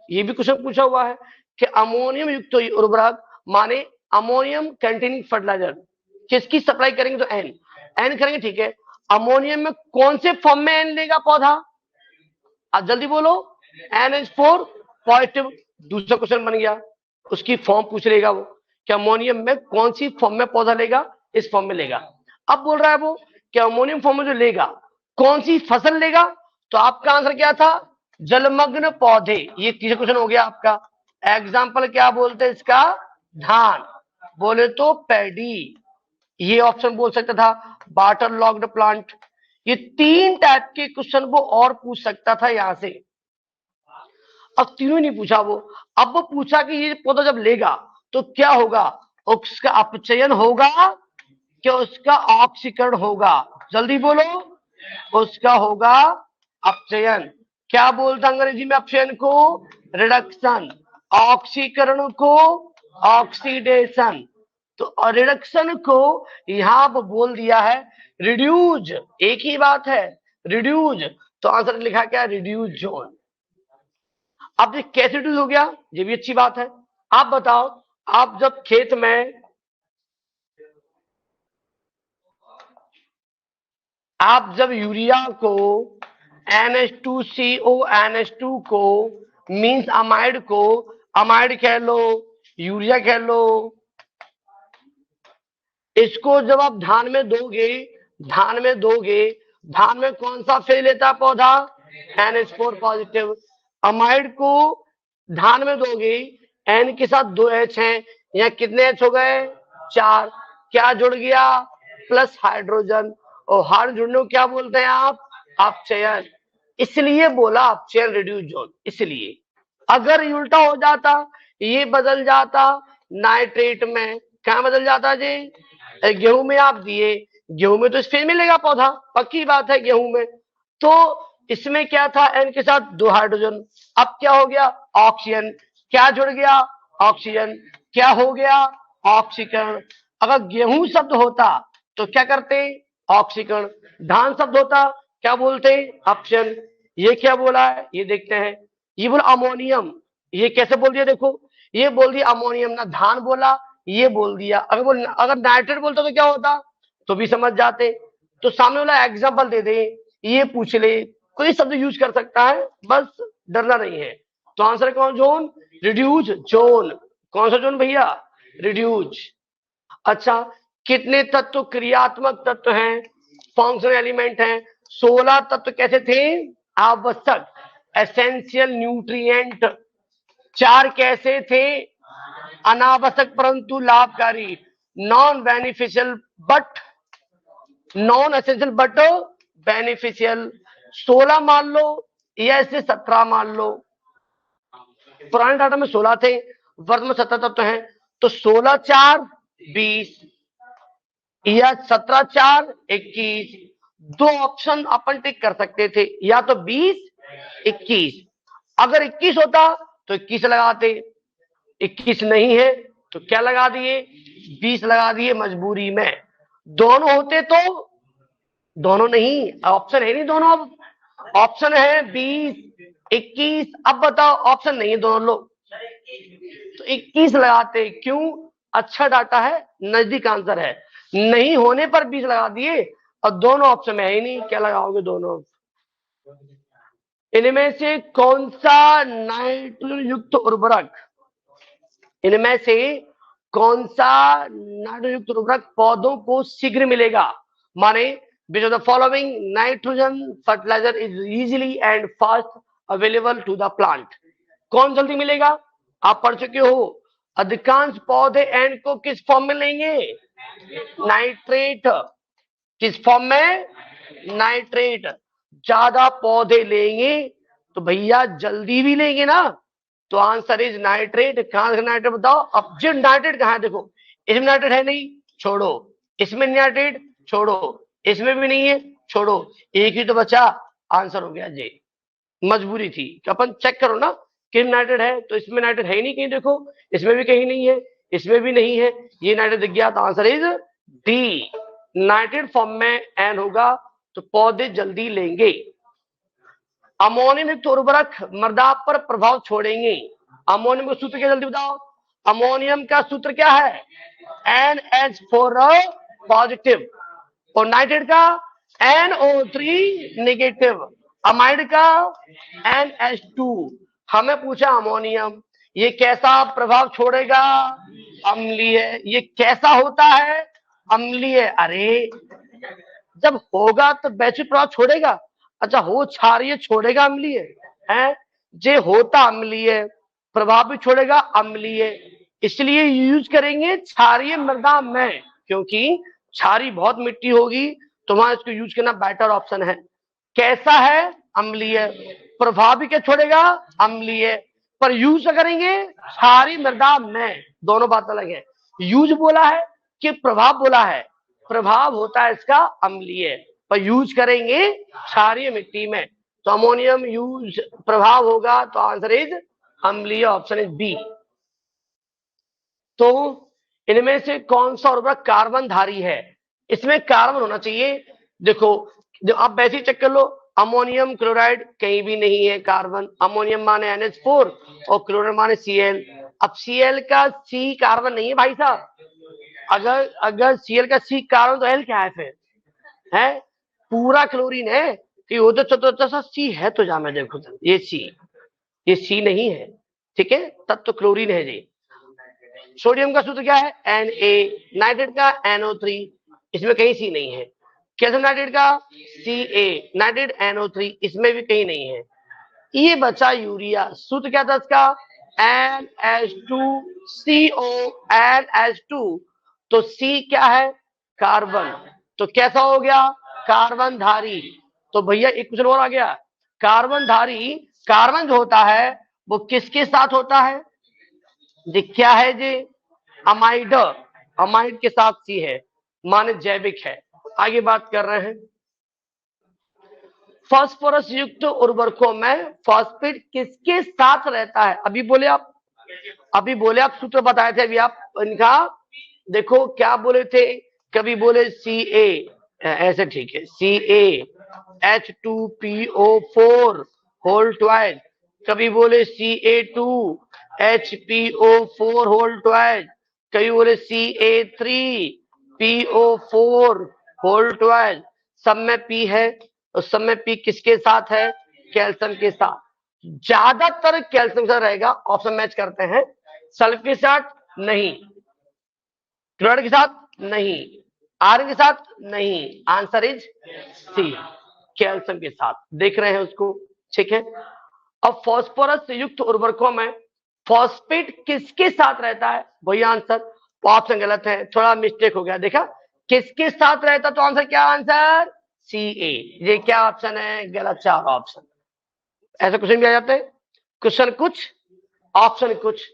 ये भी क्वेश्चन पूछा हुआ है कि अमोनियम युक्त उर्वरक माने अमोनियम कंटेनिंग फर्टिलाइजर किसकी सप्लाई करेंगे, तो एन, एन करेंगे, ठीक है। अमोनियम में कौन से फॉर्म में एन लेगा पौधा, अब जल्दी बोलो, NH4 पॉजिटिव। दूसरा क्वेश्चन बन गया, उसकी फॉर्म पूछ लेगा वो कि अमोनियम में कौन सी फॉर्म में पौधा लेगा, इस फॉर्म में लेगा। अब बोल रहा है वो कि अमोनियम फॉर्म में जो लेगा कौन सी फसल लेगा, तो आपका आंसर क्या था, जलमग्न पौधे। ये तीसरा क्वेश्चन हो गया आपका। एग्जाम्पल क्या बोलते हैं इसका, धान, बोले तो पैडी, ये ऑप्शन बोल सकता था, वाटर लॉक्ड प्लांट। ये 3 टाइप के क्वेश्चन वो और पूछ सकता था यहां से। अब तीनों नहीं पूछा वो, अब वो पूछा कि ये पौधा जब लेगा तो क्या होगा, उसका अपचयन होगा क्या उसका ऑक्सीकरण होगा, जल्दी बोलो, उसका होगा अपचयन। क्या बोलता अंग्रेजी में अपचयन को, रिडक्शन, ऑक्सीकरण को ऑक्सीडेशन। तो रिडक्शन को यहां पर बोल दिया है रिड्यूज, एक ही बात है, रिड्यूज। तो आंसर लिखा क्या, रिड्यूज जोन। अब ये कैसे रिड्यूस हो गया, ये भी अच्छी बात है। आप बताओ, आप जब खेत में, आप जब यूरिया को NH2CO NH2 को मींस अमाइड को, अमाइड कह लो, यूरिया कह लो, इसको जब आप धान में दोगे, धान में दोगे, धान में कौन सा फेज लेता है पौधा, NH4 पॉजिटिव। अमाइड को धान में दोगे, एन के साथ 2 H हैं, यहाँ कितने H हो गए, 4, क्या जुड़ गया, प्लस हाइड्रोजन, और हार जुड़ने को क्या बोलते हैं आप, अपचयन। इसलिए बोला अपचयन रिड्यूस जोन। इसलिए अगर ये उल्टा हो जाता, ये बदल जाता नाइट्रेट में, क्या बदल जाता जी, गेहूं में आप दिए, गेहूं में तो इस फेज में लेगा पौधा, पक्की बात है गेहूं में। तो इसमें क्या था, एन के साथ 2 हाइड्रोजन, अब क्या हो गया, ऑक्सीजन, क्या जुड़ गया, ऑक्सीजन, क्या हो गया, ऑक्सीकरण। अगर गेहूं शब्द होता तो क्या करते, ऑक्सीकरण। धान शब्द होता क्या बोलते, अपचयन। ये क्या बोला है, ये देखते हैं, ये बोला अमोनियम, ये कैसे बोल दिया, देखो ये बोल दिया अमोनियम, ना धान बोला, ये बोल दिया। अगर नाइट्रेट बोलता तो क्या होता, तो भी समझ जाते। तो सामने वाला एग्जांपल दे दे, ये पूछ ले, कोई शब्द यूज कर सकता है, बस डरना नहीं है। तो आंसर कौन, जोन, रिड्यूज जोन। कौन सा जोन भैया, रिड्यूज। अच्छा, कितने तत्व क्रियात्मक तत्व हैं, फंक्शनल एलिमेंट हैं, 16 तत्व कैसे थे, आवश्यक, एसेंशियल न्यूट्रिएंट। 4 कैसे थे, अनावश्यक परंतु लाभकारी, non beneficial but, non essential but beneficial. 16 मान लो या ऐसे 17 मान लो, पुराने डाटा में 16 थे, वर्तमान 17 तत्व हैं, तो 16 4 20 या 17 4 21। 2 ऑप्शन अपन टिक कर सकते थे, या तो 20 21। अगर 21 होता तो 21 लगाते, 21 नहीं है तो क्या लगा दिए, 20 लगा दिए मजबूरी में। दोनों होते तो, दोनों नहीं, ऑप्शन है नहीं दोनों, अब ऑप्शन है 20 21। अब बताओ, ऑप्शन नहीं है दोनों लोग, तो 21 लगाते क्यों? अच्छा डाटा है, नजदीक आंसर है। नहीं होने पर 20 लगा दिए, और दोनों ऑप्शन में है ही नहीं, क्या लगाओगे दोनों? इनमें से कौन सा नाइट्रोजन युक्त उर्वरक, इनमें से कौन सा नाइट्रोजन युक्त उर्वरक पौधों को शीघ्र मिलेगा? माने which of the following nitrogen fertilizer is easily and fast available to the plant? कौन जल्दी मिलेगा? आप पढ़ चुके हो, अधिकांश पौधे एंड को किस फॉर्म में लेंगे? नाइट्रेट। किस फॉर्म में? नाइट्रेट। ज्यादा पौधे लेंगे तो भैया जल्दी भी लेंगे ना, तो आंसर इज नाइट्रेट। कहां से नाइट्रेट बताओ? अब जो नाइट्रेट कहां है, देखो इसमें नाइट्रेट है नहीं, छोड़ो। इसमें नाइट्रेट, छोड़ो। इसमें भी नहीं है, छोड़ो। एक ही तो बचा, आंसर हो गया जे। मजबूरी थी कि अपन चेक करो ना कि नाइट्रेट है, तो इसमें नाइट्रेट है ही नहीं कहीं, देखो इसमें भी कहीं नहीं है, इसमें भी नहीं है, ये नाइट्रेट दिख गया, तो answer is D. Nitrate form में एन होगा तो पौधे जल्दी लेंगे। अमोनियम युक्त उर्वरक मृदा पर प्रभाव छोड़ेंगे। अमोनियम का सूत्र क्या, जल्दी बताओ? अमोनियम का सूत्र क्या है? NH4 positive. और नाइट्रेट का NO3 नेगेटिव। अमाइड का NH2। हमें पूछा अमोनियम, ये कैसा प्रभाव छोड़ेगा? अम्लीय। ये कैसा होता है? अम्लीय। अरे जब होगा तो वैश्विक प्रभाव छोड़ेगा। अच्छा, हो क्षारीय छोड़ेगा अम्लीय है, जे होता अम्लीय, प्रभाव भी छोड़ेगा अम्लीय, इसलिए यूज करेंगे क्षारीय मृदा में, क्योंकि क्षारी बहुत मिट्टी होगी, तो वहां इसको यूज करना बेटर ऑप्शन है। कैसा है? अम्लीय। प्रभाव भी क्या छोड़ेगा? अम्लीय। पर यूज करेंगे क्षारी मृदा में, दोनों बात अलग है। यूज बोला है कि प्रभाव बोला है? प्रभाव होता है इसका अम्लीय, पर यूज करेंगे क्षारीय मिट्टी में, तो अमोनियम यूज प्रभाव होगा, तो आंसर इज अम्लीय, ऑप्शन इज बी। तो इनमें से कौन सा उर्वरक कार्बन धारी है? इसमें कार्बन होना चाहिए। देखो जो आप वैसे ही चेक कर लो, अमोनियम क्लोराइड कहीं भी नहीं है कार्बन। अमोनियम माने NH4 और क्लोराइड माने Cl। अब Cl का C कार्बन नहीं है भाई साहब। अगर Cl का C कार्बन तो L क्या है फिर? है पूरा क्लोरीन है कि वो तो चतुर्थ सा C है, तो जा मैं देखो ये C नहीं है, ठीक है, तब तो क्लोरीन है जी। सोडियम का सूत्र क्या है? Na। नाइट्रेट का NO3, इसमें कहीं C नहीं है। कैल्शियम नाइट्रेट का Ca। नाइट्रेट NO3, इसमें भी कहीं नहीं है। ये बचा यूरिया, सूत्र क्या था इसका? NH2CO। NH2, तो C क्या है? कार्बन, तो कैसा हो गया? कार्बन धारी। तो भैया एक क्वेश्चन और आ गया, कार्बन धारी, कार्बन जो होता है वो किसके साथ होता है? जी क्या है जी? अमाइड। अमाइड के साथ सी है, माने जैविक है। आगे बात कर रहे हैं, फास्फोरस युक्त उर्वरकों में फास्फेट किसके साथ रहता है? अभी बोले आप सूत्र बताए थे अभी आप इनका, देखो क्या बोले थे, कभी बोले Ca, ऐसे ठीक है, CaH2PO4 होल ट्वाइस, कभी बोले Ca2HPO4 होल ट्वाइस, कभी बोले Ca3PO4 होल ट्वाइस। सब में P है, उस समय P किसके साथ है? कैल्शियम के साथ। ज्यादातर कैल्शियम के साथ रहेगा, ऑप्शन मैच करते हैं। सल्फर के साथ नहीं, क्लोराइड के साथ नहीं, आयरन के साथ नहीं, आंसर इज सी, कैल्शियम के साथ। देख रहे हैं उसको, ठीक है। अब फास्फोरस युक्त उर्वरकों में फॉस्फेट किसके साथ रहता है? वही आंसर, ऑप्शन गलत है, थोड़ा मिस्टेक हो गया, देखा किसके साथ रहता, तो आंसर क्या? Answer Ca। ये क्या ऑप्शन है? गलत, चार ऑप्शन। ऐसे क्वेश्चन भी आ जाते हैं, क्वेश्चन कुछ ऑप्शन कुछ।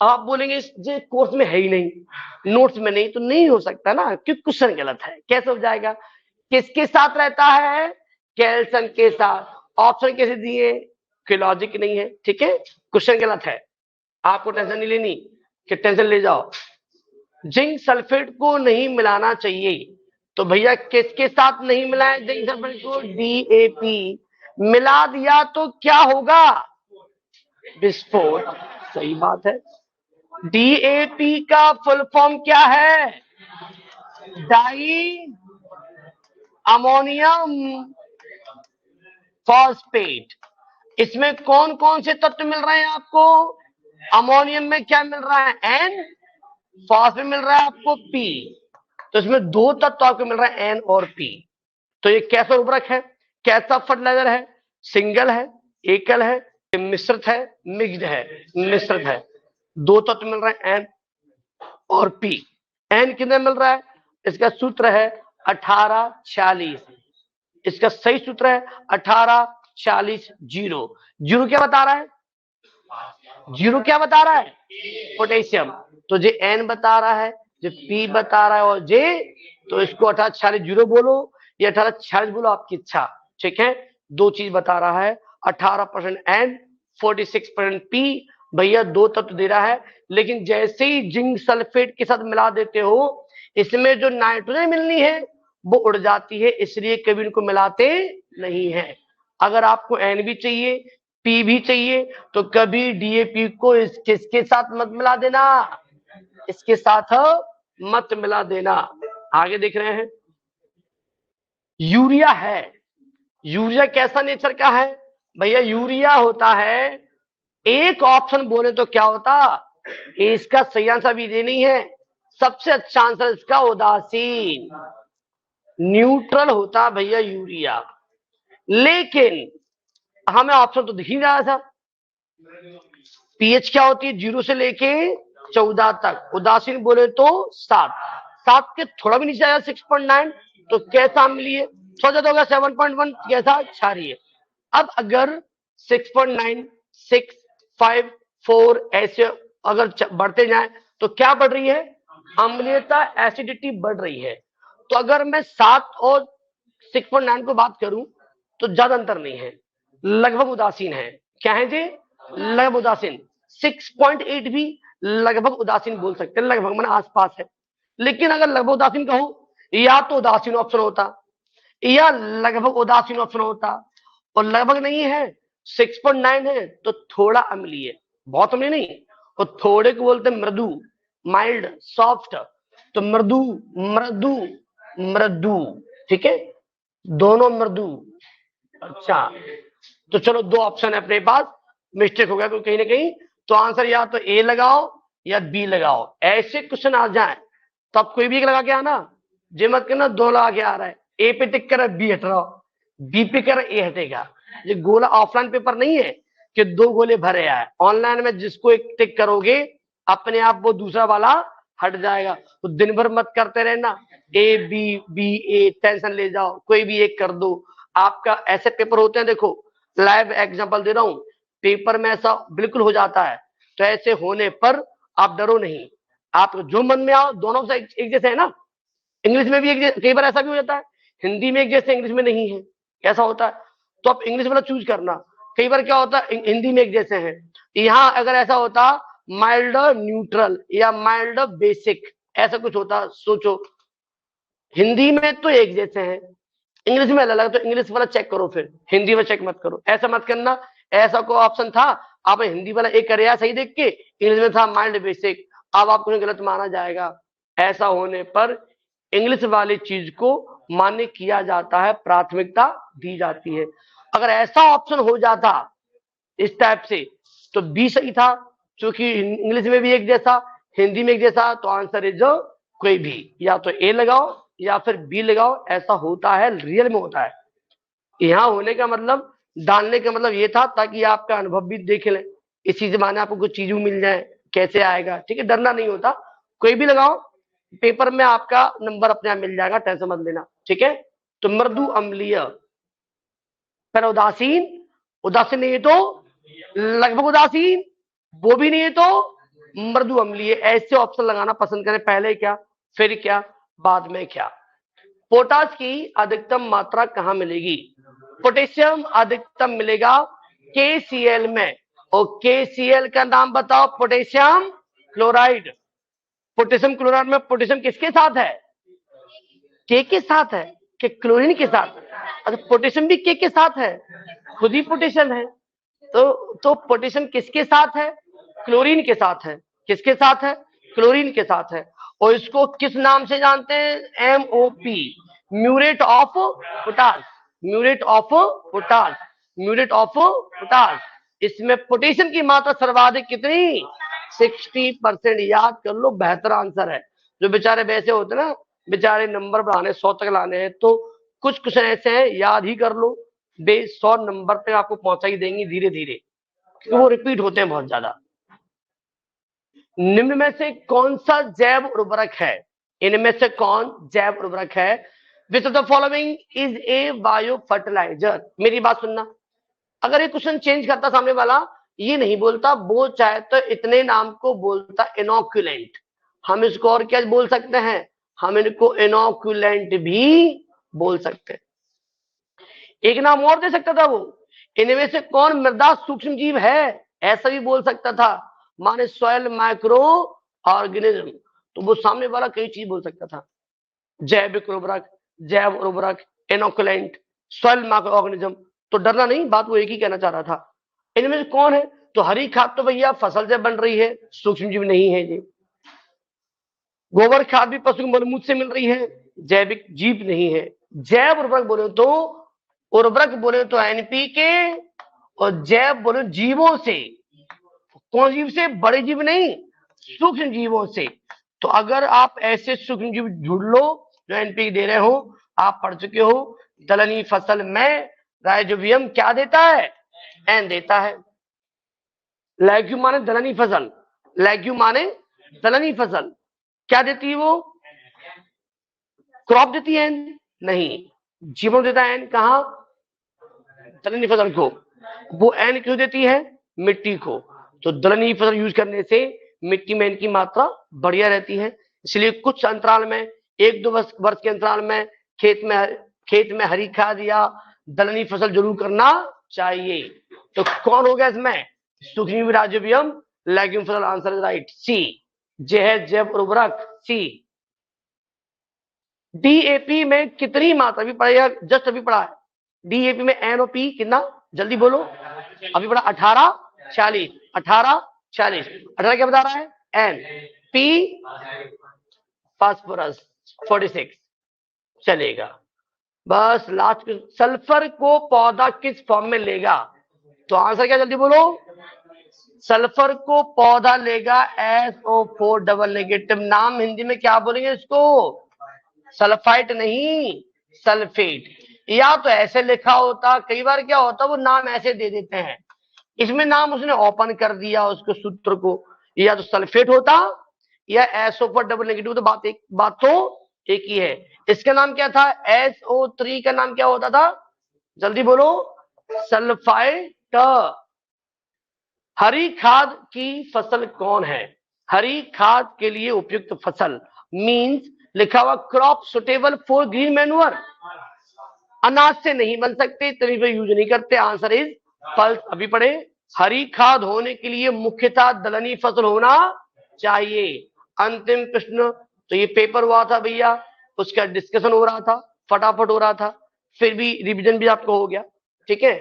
अब आप बोलेंगे ये कोर्स में है ही नहीं, नोट्स में नहीं, तो नहीं हो सकता ना, क्योंकि क्वेश्चन गलत है। कैसे हो जाएगा? किसके साथ रहता है? कैल्शियम के साथ। ऑप्शन कैसे दिए? कोई लॉजिक नहीं है, ठीक है, क्वेश्चन गलत है। आपको टेंशन नहीं लेनी कि टेंशन ले जाओ। जिंक सल्फेट को नहीं मिलाना चाहिए, तो भैया किसके साथ नहीं मिलाएं जिंक सल्फेट को? DAP। मिला दिया तो क्या होगा? विस्फोट। सही बात है। डीएपी का फुल फॉर्म क्या है? Di ammonium phosphate. इसमें कौन कौन से तत्व मिल रहे हैं आपको? अमोनियम में क्या मिल रहा है? एन। फॉस्फेट मिल रहा है आपको पी। तो इसमें दो तत्व आपको मिल रहा है, एन और पी। तो ये कैसा उर्वरक है, कैसा फर्टिलाइजर है? सिंगल है, एकल है, मिश्रित है, मिक्स्ड है? मिश्रित है। दो तत्व मिल रहे हैं, एन और पी। एन कितने मिल रहा है? इसका सूत्र है 1840। इसका सही सूत्र है 1840। जीरो जीरो क्या बता रहा है? जीरो क्या बता रहा है? पोटेशियम। तो जे एन बता रहा है, जो पी बता रहा है, और जे, तो इसको 1840 जीरो बोलो या 1840 बोलो, आपकी इच्छा। ठीक है, दो चीज बता रहा है, 18% एन, 46% पी। भैया दो तत्व दे रहा है, लेकिन जैसे ही जिंक सल्फेट के साथ मिला देते हो, इसमें जो नाइट्रोजन मिलनी है वो उड़ जाती है, इसलिए कभी इनको मिलाते नहीं है। अगर आपको एन भी चाहिए, पी भी चाहिए, तो कभी डीएपी को किसके साथ मत मिला देना? इसके साथ मत मिला देना। आगे देख रहे हैं, यूरिया है। यूरिया कैसा नेचर का है? भैया यूरिया होता है, एक ऑप्शन बोले तो क्या होता? इसका सही आंसर भी ये नहीं है, सबसे अच्छा आंसर इसका उदासीन, न्यूट्रल होता भैया यूरिया। लेकिन हमें ऑप्शन तो दिख ही रहा था। पीएच क्या होती है? 0 से लेके 14 तक। उदासीन बोले तो 7। 7 के थोड़ा भी नीचे आया 6.9, तो कैसा अम्लीय? थोड़ा ज्यादा होगा 7.1, कैसा? क्षारीय। अब अगर 6.9, 6, 5, 4 ऐसे अगर बढ़ते जाए तो क्या बढ़ रही है? अम्लीयता, एसिडिटी बढ़ रही है। तो अगर मैं 7 और 6.9 को बात करूं तो ज्यादा अंतर नहीं है, लगभग उदासीन है। क्या है जी? लगभग उदासीन। 6.8 भी लगभग उदासीन बोल सकते हैं, लगभग मैंने आसपास है। लेकिन अगर लगभग उदासीन कहूं, या तो उदासीन ऑप्शन होता या लगभग उदासीन ऑप्शन होता, और लगभग नहीं है, 6.9 है तो थोड़ा अम्लीय, बहुत अम्लीय नहीं। और थोड़े को बोलते हैं मृदु, माइल्ड, सॉफ्ट। तो मृदु, मृदु, मृदु। ठीक है, दोनों मृदु। अच्छा, तो चलो दो ऑप्शन है अपने पास, मिस्टेक हो गया कोई कहीं ना कहीं, तो आंसर या तो ए लगाओ या बी लगाओ। ऐसे क्वेश्चन आ जाए तो आप कोई भी एक लगा के आना, जे मत करना दो लगा के आ रहा है, ए पे टिक कर बी हट रहा हो, बी पे कर ए हटेगा। ये गोला ऑफलाइन पेपर नहीं है कि दो गोले भरे आए, ऑनलाइन में जिसको एक टिक करोगे अपने आप वो दूसरा वाला हट जाएगा। तो दिन भर मत करते रहना, A B B A, tension ले जाओ, कोई भी एक कर दो। आपका ऐसे पेपर होते हैं, देखो लाइव एग्जांपल दे रहा हूं, पेपर में ऐसा बिल्कुल हो जाता है। तो ऐसे होने पर आप डरो नहीं, आप जो मन में आओ, दोनों से एक जैसे है ना। इंग्लिश में भी एक, कई बार ऐसा भी हो जाता है, हिंदी में एक जैसे इंग्लिश में नहीं है, ऐसा होता है। तो आप इंग्लिश वाला चूज करना। कई बार क्या होता है हिंदी में एक जैसे हैं, यहाँ अगर ऐसा होता माइल्ड न्यूट्रल या माइल्ड बेसिक, ऐसा कुछ होता। सोचो, हिंदी में तो एक जैसे हैं, इंग्लिश में अलग, तो इंग्लिश वाला चेक करो, फिर हिंदी में चेक मत करो। ऐसा मत करना, ऐसा कोई ऑप्शन था, आपने हिंदी वाला एक करे सही देख के, इंग्लिश में था माइल्ड बेसिक, अब आपको गलत माना जाएगा। ऐसा होने पर इंग्लिश वाली चीज को मान्य किया जाता है, प्राथमिकता दी जाती है। अगर ऐसा ऑप्शन हो जाता इस टाइप से तो बी सही था, क्योंकि इंग्लिश में भी एक जैसा, हिंदी में एक जैसा, तो आंसर इज कोई भी, या तो ए लगाओ या फिर बी लगाओ। ऐसा होता है, रियल में होता है। यहाँ होने का मतलब, डालने का मतलब ये था ताकि आपका अनुभव भी देख लें, इसी जमाने आपको कुछ चीजें मिल जाए, कैसे आएगा। ठीक है, डरना नहीं होता, कोई भी लगाओ, पेपर में आपका नंबर अपने आप मिल जाएगा, टेंशन मत लेना। ठीक है, तो मृदु अम्लीय, फिर उदासीन, उदासीन नहीं है तो लगभग उदासीन, वो भी नहीं है तो मृदु अम्लीय। ऐसे ऑप्शन लगाना पसंद करें, पहले क्या फिर क्या बाद में क्या। पोटाश की अधिकतम मात्रा कहां मिलेगी? पोटेशियम अधिकतम मिलेगा KCl में, और KCl का नाम बताओ? Potassium chloride. पोटेशियम क्लोराइड में पोटेशियम किसके साथ है? के साथ है कि क्लोरीन के साथ? अच्छा, पोटेशियम भी के साथ है, खुद ही पोटेशियम है। तो पोटेशियम किसके साथ है? क्लोरीन के साथ है। किसके साथ है? क्लोरीन के साथ है। और इसको किस नाम से जानते हैं? MOP, muriate of potash. Muriate of potash, muriate of potash. इसमें पोटेशियम की मात्रा सर्वाधिक कितनी? 60%। याद कर लो, बेहतर आंसर है। जो बेचारे वैसे होते ना, बेचारे नंबर बढ़ाने 100 तक लाने हैं, तो कुछ क्वेश्चन ऐसे हैं, याद ही कर लो, बेस 100 नंबर तक आपको पहुंचा ही देंगे धीरे धीरे, क्योंकि वो रिपीट होते हैं बहुत ज्यादा। निम्न में से कौन सा जैव उर्वरक है? इनमें से कौन जैव उर्वरक है? Which of the following is a bio fertilizer? मेरी बात सुनना, अगर ये क्वेश्चन चेंज करता सामने वाला, ये नहीं बोलता, वो चाहे तो इतने नाम को बोलता इनोक्यूलेंट। हम इसको और क्या बोल सकते हैं? हम इनको इनोक्यूलेंट भी बोल सकते हैं। एक नाम और दे सकता था वो, इनमें से कौन मृदा सूक्ष्म जीव है? ऐसा भी बोल सकता था, माने सॉइल माइक्रो ऑर्गेनिज्म। तो वो सामने वाला कई चीज बोल सकता था, जैविक उर्वरक, जैव उर्वरक, इनोकुलेंट, सॉइल माइक्रो ऑर्गेनिज्म। तो डरना नहीं, बात वो एक ही कहना चाह रहा था। इनमें से कौन है? तो हरी खाद तो भैया फसल से बन रही है, सूक्ष्म जीव नहीं है ये। गोबर खाद भी पशु के मलमूत्र से मिल रही है, जैविक जीव नहीं है। जैव उर्वरक बोले तो, उर्वरक बोले तो NPK, और जैव बोले जीवों से। कौन जीव से? बड़े जीव नहीं, सूक्ष्म जीवों से। तो अगर आप ऐसे सूक्ष्म जीव ढूंढ लो जो NPK दे रहे हो, आप पढ़ चुके हो, दलहनी फसल में राइजोबियम क्या देता है? N देता है। लेग्यूम माने दलहनी फसल, लेग्यूम माने दलहनी फसल, क्या देती है वो? क्रॉप देती है N? नहीं, जीवन देता है N। कहा? दलहनी फसल को। वो N क्यों देती है? मिट्टी को। तो दलहनी फसल यूज करने से मिट्टी में N की मात्रा बढ़िया रहती है। इसलिए कुछ अंतराल में, 1-2 वर्ष के अंतराल में खेत में हरी खाद या दलहनी फसल जरूर करना चाहिए। तो कौन हो गया इसमें? सूक्ष्म राइजोबियम, लेग्यूम फसल। आंसर इज राइट, सी। जे है जैव उर्वरक, सी। DAP में कितनी मात्रा? अभी पढ़ा, जस्ट अभी पढ़ा है। DAP में N और P कितना? जल्दी बोलो। अभी पढ़ा 18 40, 18 40। 18 क्या बता रहा है? N, P phosphorus 46। चलेगा। बस लास्ट, सल्फर को पौधा किस फॉर्म में लेगा? तो आंसर क्या? जल्दी बोलो। सल्फर को पौधा लेगा SO4 डबल नेगेटिव। नाम हिंदी में क्या बोलेंगे इसको? सल्फाइट नहीं, सल्फेट। या तो ऐसे लिखा होता, कई बार क्या होता, वो नाम ऐसे दे देते हैं, इसमें नाम उसने ओपन कर दिया उसको, सूत्र को। या तो सल्फेट होता या SO4 डबल नेगेटिव। तो बात तो एक ही है। इसका नाम क्या था? SO3 का नाम क्या होता था? जल्दी बोलो। सल्फाइट। हरी खाद की फसल कौन है? हरी खाद के लिए उपयुक्त फसल मींस लिखा हुआ crop suitable for green manure. अनाज से नहीं बन सकते, तभी पे यूज नहीं करते। Answer is pulse. अभी पढ़े, हरी खाद होने के लिए मुख्यतः दलहनी फसल होना चाहिए। अंतिम प्रश्न, तो ये पेपर हुआ था भैया, उसका डिस्कशन हो रहा था, फटाफट हो रहा था, फिर भी रिवीजन भी आपको हो गया। ठीक है,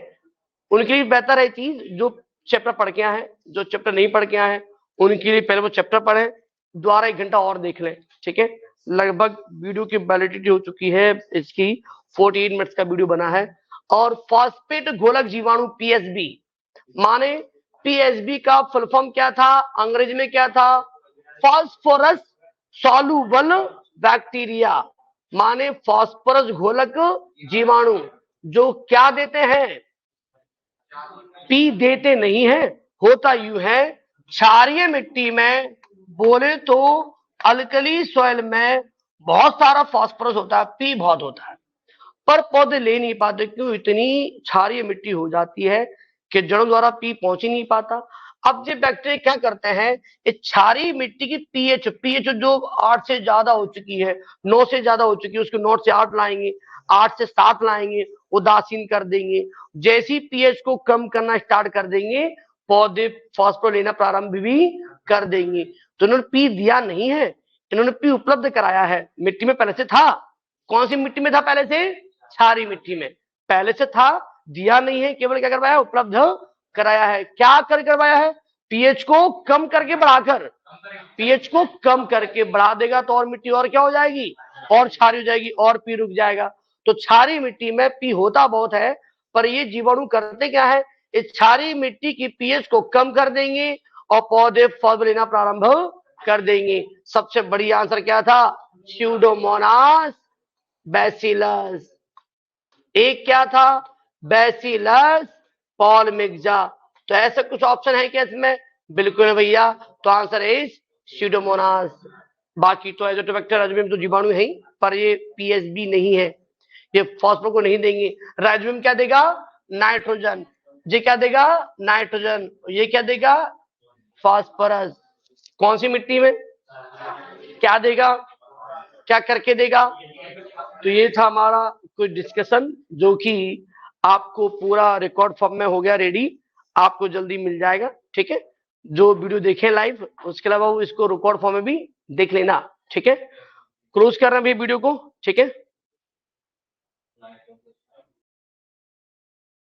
उनके लिए बेहतर है चीज जो चैप्टर पढ़ के आए हैं, जो चैप्टर नहीं पढ़ के आए हैं उनके लिए पहले वो चैप्टर पढ़े, दोबारा 1 घंटा और देख लें। ठीक है, लगभग वीडियो की वैलिडिटी हो चुकी है इसकी, 48 मिनट्स का वीडियो बना है। और फॉस्फेट घोलक जीवाणु PSB, माने PSB का फुल फॉर्म क्या था? अंग्रेजी में क्या था? फॉस्फोरस सॉल्युबल बैक्टीरिया, माने फॉस्फोरस घोलक जीवाणु। जो क्या देते हैं? पी देते नहीं है। होता यू है, क्षारीय मिट्टी में बोले तो अल्कली सॉइल में बहुत सारा फॉस्फोरस होता है, पी बहुत होता है, पर पौधे ले नहीं पाते। क्यों? इतनी क्षारीय मिट्टी हो जाती है कि जड़ों द्वारा पी पहुंच ही नहीं पाता। अब ये बैक्टीरिया क्या करते हैं, इस क्षारीय मिट्टी की पीएच जो 8 से ज्यादा हो चुकी है, 9 से ज्यादा हो चुकी है, उसको 9 से 8 लाएंगे, 8 से 7 लाएंगे, उदासीन कर देंगे। जैसी पीएच को कम करना स्टार्ट कर देंगे, पौधे फॉस्फोरस लेना प्रारंभ भी कर देंगे। तो इन्होंने पी दिया नहीं है, इन्होंने पी उपलब्ध कराया है। मिट्टी में पहले से था। कौन सी मिट्टी में था पहले से? क्षारीय मिट्टी में पहले से था, दिया नहीं है, केवल क्या करवाया, उपलब्ध कराया है। क्या कर करवाया है, पीएच को कम करके बढ़ाकर, पीएच को कम करके बढ़ा देगा तो और मिट्टी और क्या हो जाएगी, और क्षारी हो जाएगी, और पी रुक जाएगा। तो क्षारी मिट्टी में पी होता बहुत है, पर ये जीवाणु करते क्या है, इस क्षारी मिट्टी की पीएच को कम कर देंगे और पौधे फल लेना प्रारंभ कर देंगे। सबसे बढ़िया आंसर क्या था, स्यूडोमोनास बैसिलस। एक क्या था, बैसिलस पॉलमिक्सा। तो ऐसे कुछ ऑप्शन है क्या इसमें, बिल्कुल भैया, तो आंसर इज स्यूडोमोनास। बाकी तो एजोटोबैक्टर राइजोबियम तो जीवाणु है ही, पर ये पीएसबी नहीं है, ये फॉस्फोर को नहीं देंगे। राइजोबियम क्या देगा, नाइट्रोजन, ये क्या देगा, नाइट्रोजन, ये क्या देगा, फास्फोरस। कौन सी मिट्टी में क्या देगा, क्या करके देगा। तो ये था हमारा कुछ डिस्कशन, जो कि आपको पूरा रिकॉर्ड फॉर्म में हो गया रेडी, आपको जल्दी मिल जाएगा, ठीक है। जो वीडियो देखें लाइव, उसके अलावा वो इसको रिकॉर्ड फॉर्म में भी देख लेना, ठीक है। क्लोज कर रहे हैं भी वीडियो को, ठीक है।